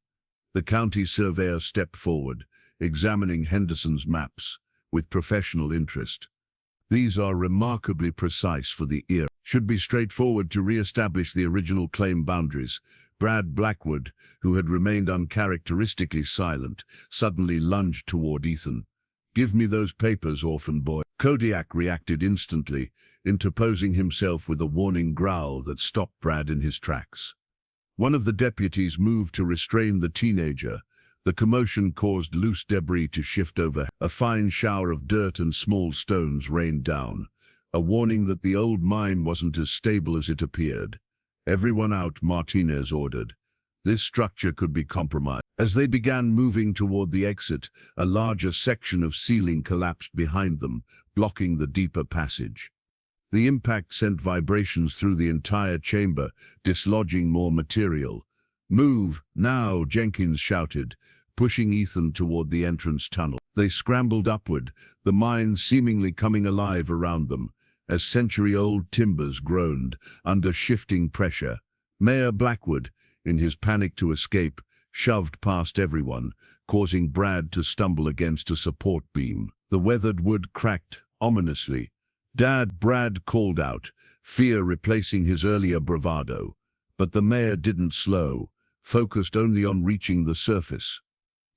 The county surveyor stepped forward, examining Henderson's maps with professional interest. "These are remarkably precise for the era. Should be straightforward to re-establish the original claim boundaries." Brad Blackwood, who had remained uncharacteristically silent, suddenly lunged toward Ethan. "Give me those papers, orphan boy." Kodiak reacted instantly, interposing himself with a warning growl that stopped Brad in his tracks. One of the deputies moved to restrain the teenager. The commotion caused loose debris to shift over. A fine shower of dirt and small stones rained down, a warning that the old mine wasn't as stable as it appeared. "Everyone out," Martinez ordered. "This structure could be compromised." As they began moving toward the exit, a larger section of ceiling collapsed behind them, blocking the deeper passage. The impact sent vibrations through the entire chamber, dislodging more material. "Move, now," Jenkins shouted, pushing Ethan toward the entrance tunnel. They scrambled upward, the mine seemingly coming alive around them, as century-old timbers groaned under shifting pressure. Mayor Blackwood, in his panic to escape, shoved past everyone, causing Brad to stumble against a support beam. The weathered wood cracked ominously. "Dad," Brad called out, fear replacing his earlier bravado. But the mayor didn't slow, focused only on reaching the surface.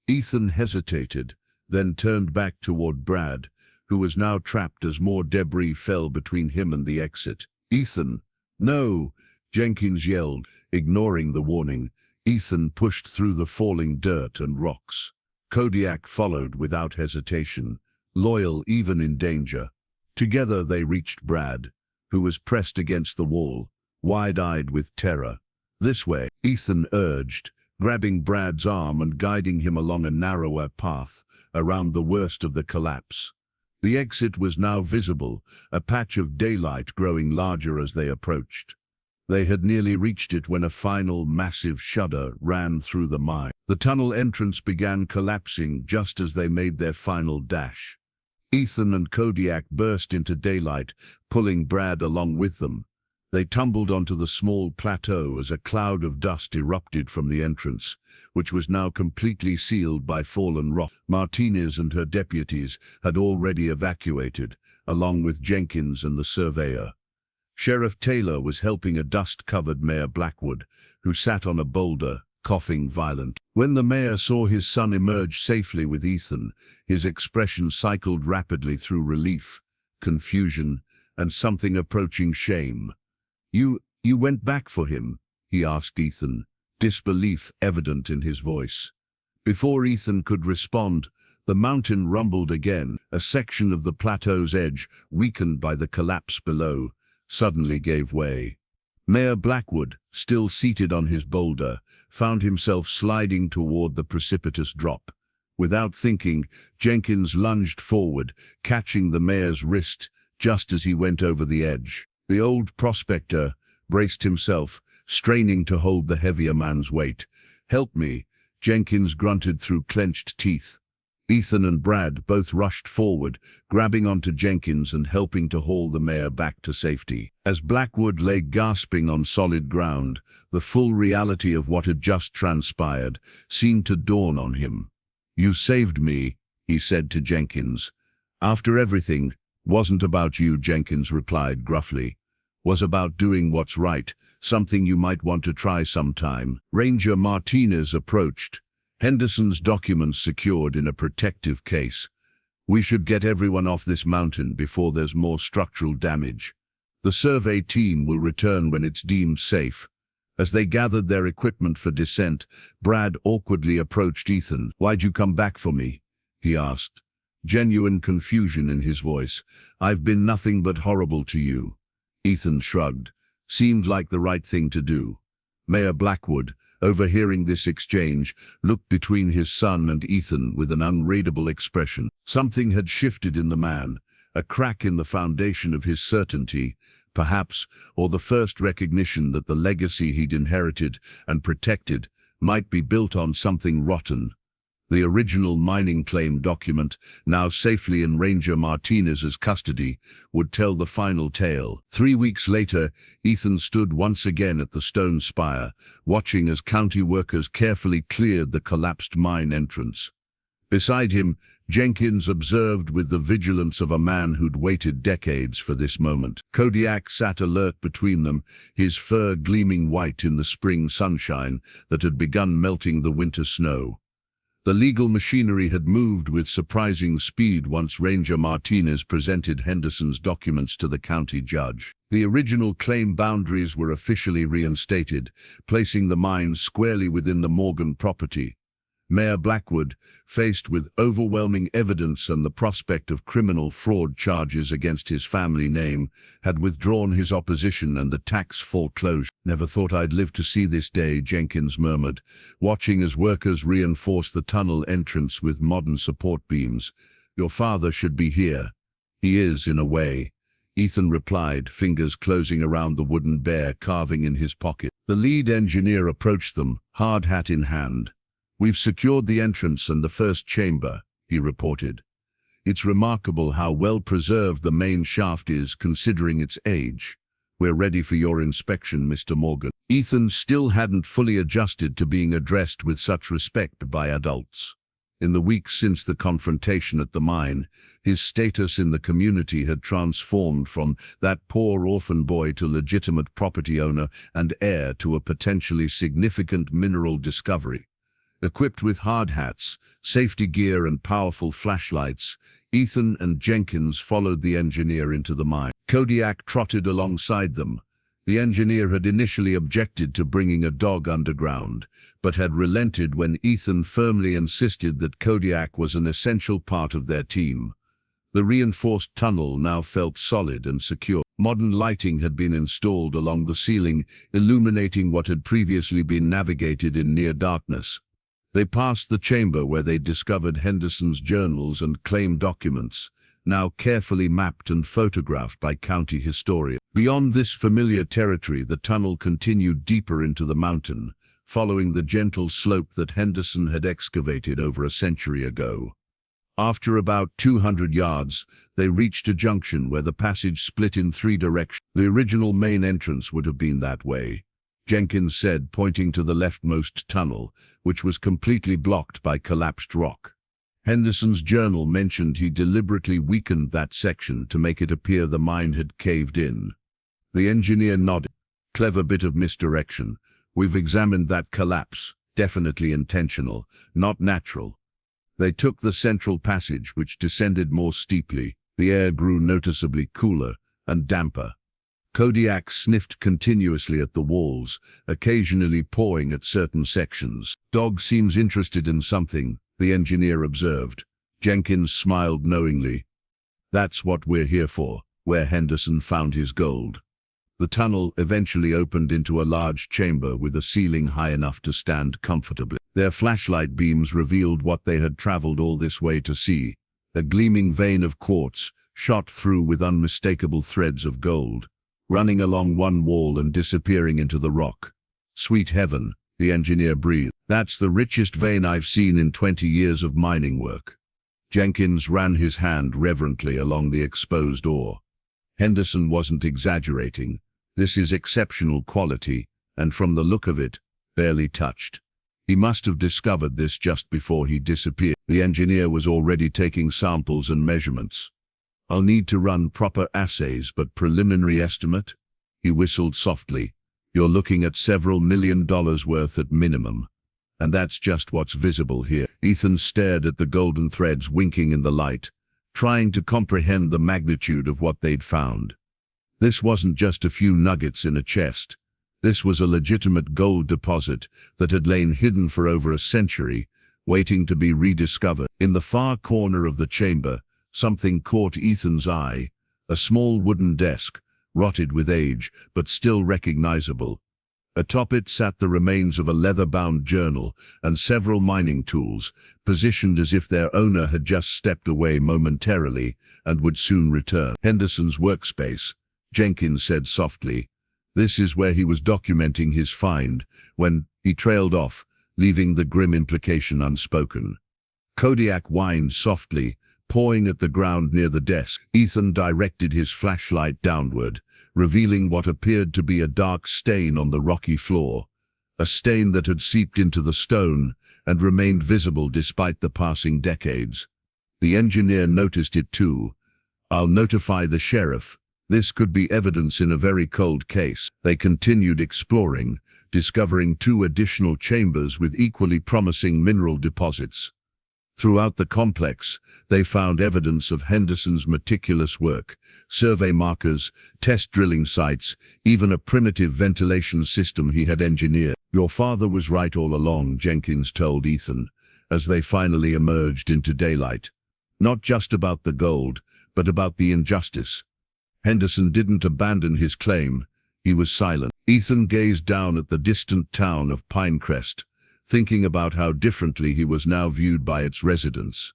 Ethan hesitated, then turned back toward Brad, who was now trapped as more debris fell between him and the exit. "Ethan, no!" Jenkins yelled, ignoring the warning. Ethan pushed through the falling dirt and rocks. Kodiak followed without hesitation, loyal even in danger. Together they reached Brad, who was pressed against the wall, wide-eyed with terror. "This way," Ethan urged, grabbing Brad's arm and guiding him along a narrower path, around the worst of the collapse. The exit was now visible, a patch of daylight growing larger as they approached. They had nearly reached it when a final massive shudder ran through the mine. The tunnel entrance began collapsing just as they made their final dash. Ethan and Kodiak burst into daylight, pulling Brad along with them. They tumbled onto the small plateau as a cloud of dust erupted from the entrance, which was now completely sealed by fallen rock. Martinez and her deputies had already evacuated, along with Jenkins and the surveyor. Sheriff Taylor was helping a dust-covered Mayor Blackwood, who sat on a boulder, coughing violently. When the mayor saw his son emerge safely with Ethan, his expression cycled rapidly through relief, confusion, and something approaching shame. You went back for him?" he asked Ethan, disbelief evident in his voice. Before Ethan could respond, the mountain rumbled again. A section of the plateau's edge, weakened by the collapse below, suddenly gave way. Mayor Blackwood, still seated on his boulder, found himself sliding toward the precipitous drop. Without thinking, Jenkins lunged forward, catching the mayor's wrist just as he went over the edge. The old prospector braced himself, straining to hold the heavier man's weight. "Help me," Jenkins grunted through clenched teeth. Ethan and Brad both rushed forward, grabbing onto Jenkins and helping to haul the mayor back to safety. As Blackwood lay gasping on solid ground, the full reality of what had just transpired seemed to dawn on him. "You saved me," he said to Jenkins. "After everything, wasn't about you," Jenkins replied gruffly. "Was about doing what's right, something you might want to try sometime." Ranger Martinez approached, Henderson's documents secured in a protective case. "We should get everyone off this mountain before there's more structural damage. The survey team will return when it's deemed safe." As they gathered their equipment for descent, Brad awkwardly approached Ethan. "Why'd you come back for me?" he asked, genuine confusion in his voice. "I've been nothing but horrible to you." Ethan shrugged. "Seemed like the right thing to do." Mayor Blackwood, overhearing this exchange, looked between his son and Ethan with an unreadable expression. Something had shifted in the man, a crack in the foundation of his certainty, perhaps, or the first recognition that the legacy he'd inherited and protected might be built on something rotten. The original mining claim document, now safely in Ranger Martinez's custody, would tell the final tale. 3 weeks later, Ethan stood once again at the stone spire, watching as county workers carefully cleared the collapsed mine entrance. Beside him, Jenkins observed with the vigilance of a man who'd waited decades for this moment. Kodiak sat alert between them, his fur gleaming white in the spring sunshine that had begun melting the winter snow. The legal machinery had moved with surprising speed once Ranger Martinez presented Henderson's documents to the county judge. The original claim boundaries were officially reinstated, placing the mine squarely within the Morgan property. Mayor Blackwood, faced with overwhelming evidence and the prospect of criminal fraud charges against his family name, had withdrawn his opposition and the tax foreclosure. "Never thought I'd live to see this day," Jenkins murmured, watching as workers reinforced the tunnel entrance with modern support beams. "Your father should be here." "He is, in a way," Ethan replied, fingers closing around the wooden bear carving in his pocket. The lead engineer approached them, hard hat in hand. "We've secured the entrance and the first chamber," he reported. "It's remarkable how well preserved the main shaft is considering its age. We're ready for your inspection, Mr. Morgan." Ethan still hadn't fully adjusted to being addressed with such respect by adults. In the weeks since the confrontation at the mine, his status in the community had transformed from that poor orphan boy to legitimate property owner and heir to a potentially significant mineral discovery. Equipped with hard hats, safety gear and powerful flashlights, Ethan and Jenkins followed the engineer into the mine. Kodiak trotted alongside them. The engineer had initially objected to bringing a dog underground, but had relented when Ethan firmly insisted that Kodiak was an essential part of their team. The reinforced tunnel now felt solid and secure. Modern lighting had been installed along the ceiling, illuminating what had previously been navigated in near darkness. They passed the chamber where they discovered Henderson's journals and claim documents, now carefully mapped and photographed by county historians. Beyond this familiar territory, the tunnel continued deeper into the mountain, following the gentle slope that Henderson had excavated over a century ago. After about 200 yards, they reached a junction where the passage split in 3 directions. The original main entrance would have been that way, Jenkins said, pointing to the leftmost tunnel, which was completely blocked by collapsed rock. Henderson's journal mentioned he deliberately weakened that section to make it appear the mine had caved in. The engineer nodded. Clever bit of misdirection. We've examined that collapse. Definitely intentional, not natural. They took the central passage, which descended more steeply. The air grew noticeably cooler and damper. Kodiak sniffed continuously at the walls, occasionally pawing at certain sections. Dog seems interested in something, the engineer observed. Jenkins smiled knowingly. That's what we're here for, where Henderson found his gold. The tunnel eventually opened into a large chamber with a ceiling high enough to stand comfortably. Their flashlight beams revealed what they had traveled all this way to see, a gleaming vein of quartz, shot through with unmistakable threads of gold, running along one wall and disappearing into the rock. Sweet heaven, the engineer breathed. That's the richest vein I've seen in 20 years of mining work. Jenkins ran his hand reverently along the exposed ore. Henderson wasn't exaggerating. This is exceptional quality, and from the look of it, barely touched. He must have discovered this just before he disappeared. The engineer was already taking samples and measurements. I'll need to run proper assays, but preliminary estimate? He whistled softly. You're looking at several $1 million worth at minimum. And that's just what's visible here. Ethan stared at the golden threads winking in the light, trying to comprehend the magnitude of what they'd found. This wasn't just a few nuggets in a chest. This was a legitimate gold deposit that had lain hidden for over a century, waiting to be rediscovered. In the far corner of the chamber, something caught Ethan's eye, a small wooden desk, rotted with age, but still recognizable. Atop it sat the remains of a leather-bound journal and several mining tools, positioned as if their owner had just stepped away momentarily and would soon return. Henderson's workspace, Jenkins said softly. This is where he was documenting his find, when he trailed off, leaving the grim implication unspoken. Kodiak whined softly, pawing at the ground near the desk. Ethan directed his flashlight downward, revealing what appeared to be a dark stain on the rocky floor, a stain that had seeped into the stone and remained visible despite the passing decades. The engineer noticed it too. I'll notify the sheriff. This could be evidence in a very cold case. They continued exploring, discovering 2 additional chambers with equally promising mineral deposits. Throughout the complex, they found evidence of Henderson's meticulous work, survey markers, test drilling sites, even a primitive ventilation system he had engineered. Your father was right all along, Jenkins told Ethan, as they finally emerged into daylight. Not just about the gold, but about the injustice. Henderson didn't abandon his claim. He was silent. Ethan gazed down at the distant town of Pinecrest, thinking about how differently he was now viewed by its residents.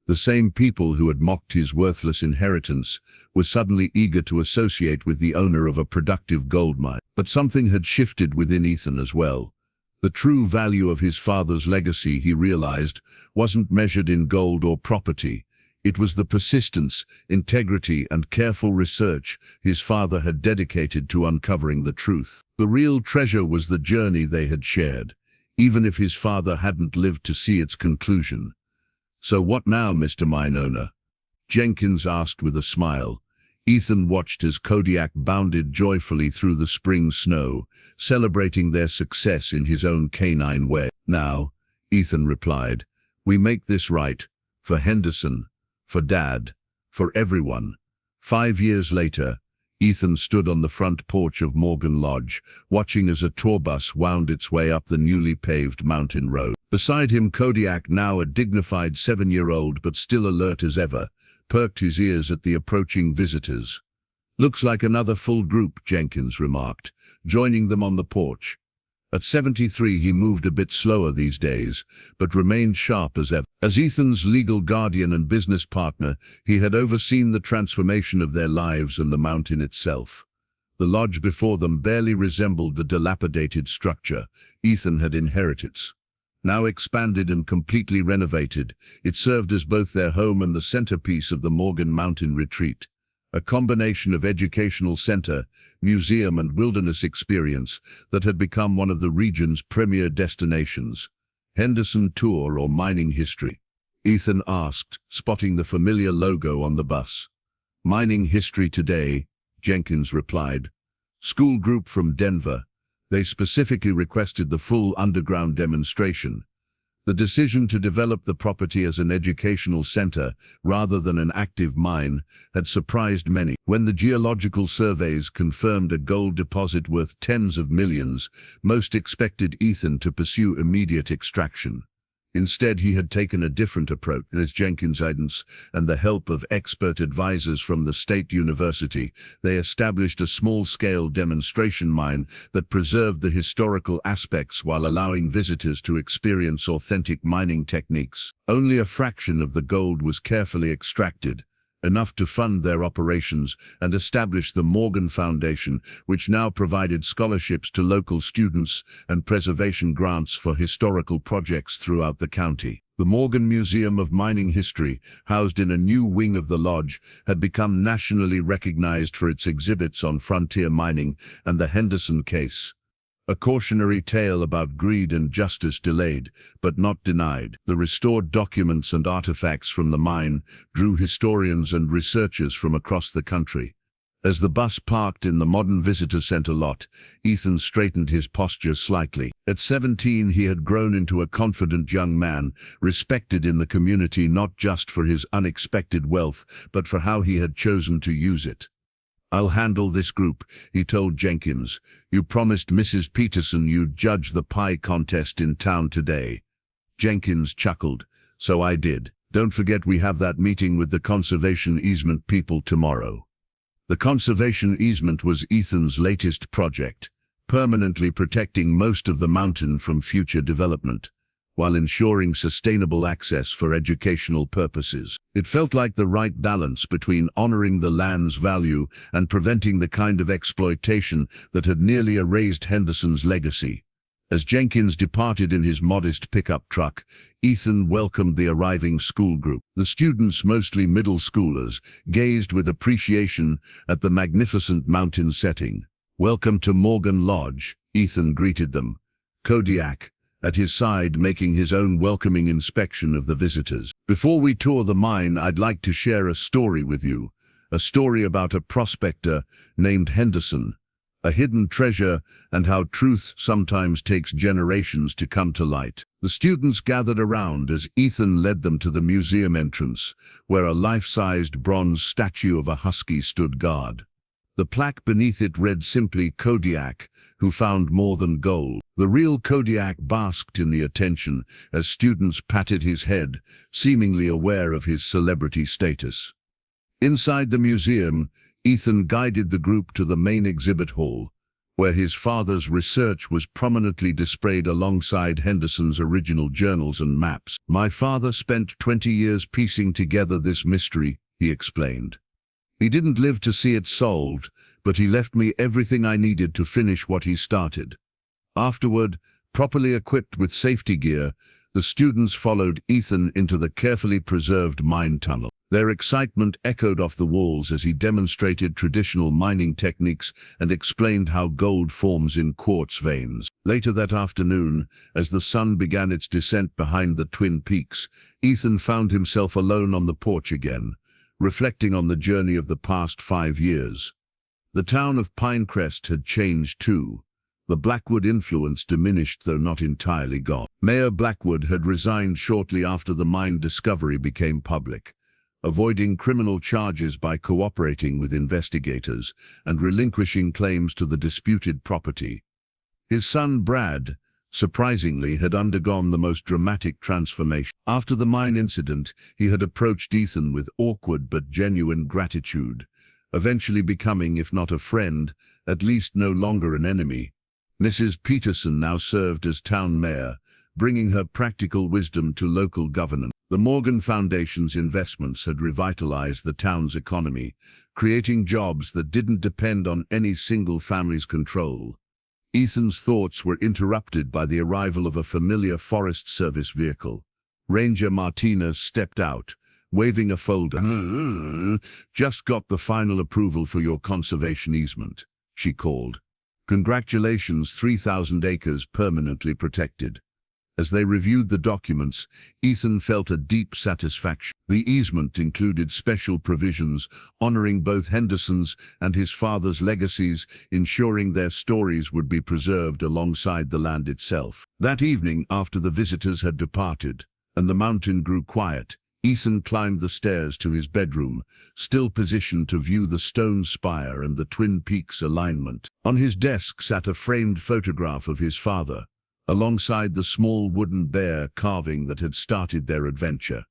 The same people who had mocked his worthless inheritance were suddenly eager to associate with the owner of a productive gold mine. But something had shifted within Ethan as well. The true value of his father's legacy, he realized, wasn't measured in gold or property. It was the persistence, integrity, and careful research his father had dedicated to uncovering the truth. The real treasure was the journey they had shared, even if his father hadn't lived to see its conclusion. So what now, Mr. Mine Owner? Jenkins asked with a smile. Ethan watched as Kodiak bounded joyfully through the spring snow, celebrating their success in his own canine way. Now, Ethan replied, we make this right, for Henderson, for Dad, for everyone. 5 years later, Ethan stood on the front porch of Morgan Lodge, watching as a tour bus wound its way up the newly paved mountain road. Beside him, Kodiak, now a dignified 7-year-old but still alert as ever, perked his ears at the approaching visitors. Looks like another full group, Jenkins remarked, joining them on the porch. At 73, he moved a bit slower these days, but remained sharp as ever. As Ethan's legal guardian and business partner, he had overseen the transformation of their lives and the mountain itself. The lodge before them barely resembled the dilapidated structure Ethan had inherited. Now expanded and completely renovated, it served as both their home and the centerpiece of the Morgan Mountain Retreat, a combination of educational center, museum and wilderness experience that had become one of the region's premier destinations. Henderson tour or mining history? Ethan asked, spotting the familiar logo on the bus. Mining history today, Jenkins replied. School group from Denver. They specifically requested the full underground demonstration. The decision to develop the property as an educational center rather than an active mine had surprised many. When the geological surveys confirmed a gold deposit worth tens of millions, most expected Ethan to pursue immediate extraction. Instead, he had taken a different approach. With Jenkins' guidance and the help of expert advisors from the state university, they established a small-scale demonstration mine that preserved the historical aspects while allowing visitors to experience authentic mining techniques. Only a fraction of the gold was carefully extracted, enough to fund their operations and establish the Morgan Foundation, which now provided scholarships to local students and preservation grants for historical projects throughout the county. The Morgan Museum of Mining History, housed in a new wing of the lodge, had become nationally recognized for its exhibits on frontier mining and the Henderson case. A cautionary tale about greed and justice delayed, but not denied. The restored documents and artifacts from the mine drew historians and researchers from across the country. As the bus parked in the modern visitor center lot, Ethan straightened his posture slightly. At 17, he had grown into a confident young man, respected in the community not just for his unexpected wealth, but for how he had chosen to use it. I'll handle this group, he told Jenkins. You promised Mrs. Peterson you'd judge the pie contest in town today. Jenkins chuckled. So I did. Don't forget we have that meeting with the conservation easement people tomorrow. The conservation easement was Ethan's latest project, permanently protecting most of the mountain from future development, while ensuring sustainable access for educational purposes. It felt like the right balance between honoring the land's value and preventing the kind of exploitation that had nearly erased Henderson's legacy. As Jenkins departed in his modest pickup truck, Ethan welcomed the arriving school group. The students, mostly middle schoolers, gazed with appreciation at the magnificent mountain setting. Welcome to Morgan Lodge, Ethan greeted them. Kodiak, at his side, making his own welcoming inspection of the visitors. Before we tour the mine, I'd like to share a story with you. A story about a prospector named Henderson, a hidden treasure, and how truth sometimes takes generations to come to light. The students gathered around as Ethan led them to the museum entrance, where a life-sized bronze statue of a husky stood guard. The plaque beneath it read simply Kodiak, who found more than gold. The real Kodiak basked in the attention as students patted his head, seemingly aware of his celebrity status. Inside the museum, Ethan guided the group to the main exhibit hall, where his father's research was prominently displayed alongside Henderson's original journals and maps. My father spent 20 years piecing together this mystery, he explained. He didn't live to see it solved, but he left me everything I needed to finish what he started. Afterward, properly equipped with safety gear, the students followed Ethan into the carefully preserved mine tunnel. Their excitement echoed off the walls as he demonstrated traditional mining techniques and explained how gold forms in quartz veins. Later that afternoon, as the sun began its descent behind the Twin Peaks, Ethan found himself alone on the porch again, reflecting on the journey of the past 5 years. The town of Pinecrest had changed too. The Blackwood influence diminished, though not entirely gone. Mayor Blackwood had resigned shortly after the mine discovery became public, avoiding criminal charges by cooperating with investigators and relinquishing claims to the disputed property. His son Brad, surprisingly, had undergone the most dramatic transformation. After the mine incident, he had approached Ethan with awkward but genuine gratitude, eventually becoming, if not a friend, at least no longer an enemy. Mrs. Peterson now served as town mayor, bringing her practical wisdom to local governance. The Morgan Foundation's investments had revitalized the town's economy, creating jobs that didn't depend on any single family's control. Ethan's thoughts were interrupted by the arrival of a familiar Forest Service vehicle. Ranger Martinez stepped out, waving a folder. "Just got the final approval for your conservation easement," she called. "Congratulations, 3,000 acres permanently protected." As they reviewed the documents, Ethan felt a deep satisfaction. The easement included special provisions honoring both Henderson's and his father's legacies, ensuring their stories would be preserved alongside the land itself. That evening, after the visitors had departed, and the mountain grew quiet, Ethan climbed the stairs to his bedroom, still positioned to view the stone spire and the Twin Peaks alignment. On his desk sat a framed photograph of his father, alongside the small wooden bear carving that had started their adventure.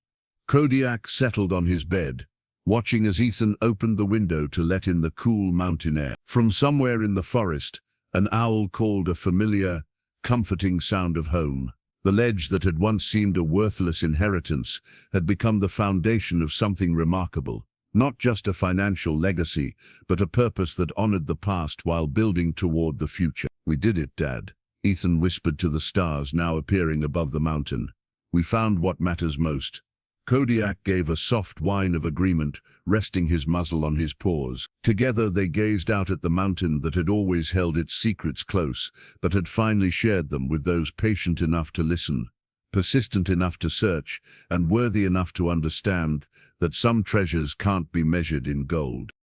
Kodiak settled on his bed, watching as Ethan opened the window to let in the cool mountain air. From somewhere in the forest, an owl called a familiar, comforting sound of home. The ledge that had once seemed a worthless inheritance had become the foundation of something remarkable, not just a financial legacy, but a purpose that honored the past while building toward the future. "We did it, Dad," Ethan whispered to the stars now appearing above the mountain. "We found what matters most." Kodiak gave a soft whine of agreement, resting his muzzle on his paws. Together they gazed out at the mountain that had always held its secrets close, but had finally shared them with those patient enough to listen, persistent enough to search, and worthy enough to understand that some treasures can't be measured in gold.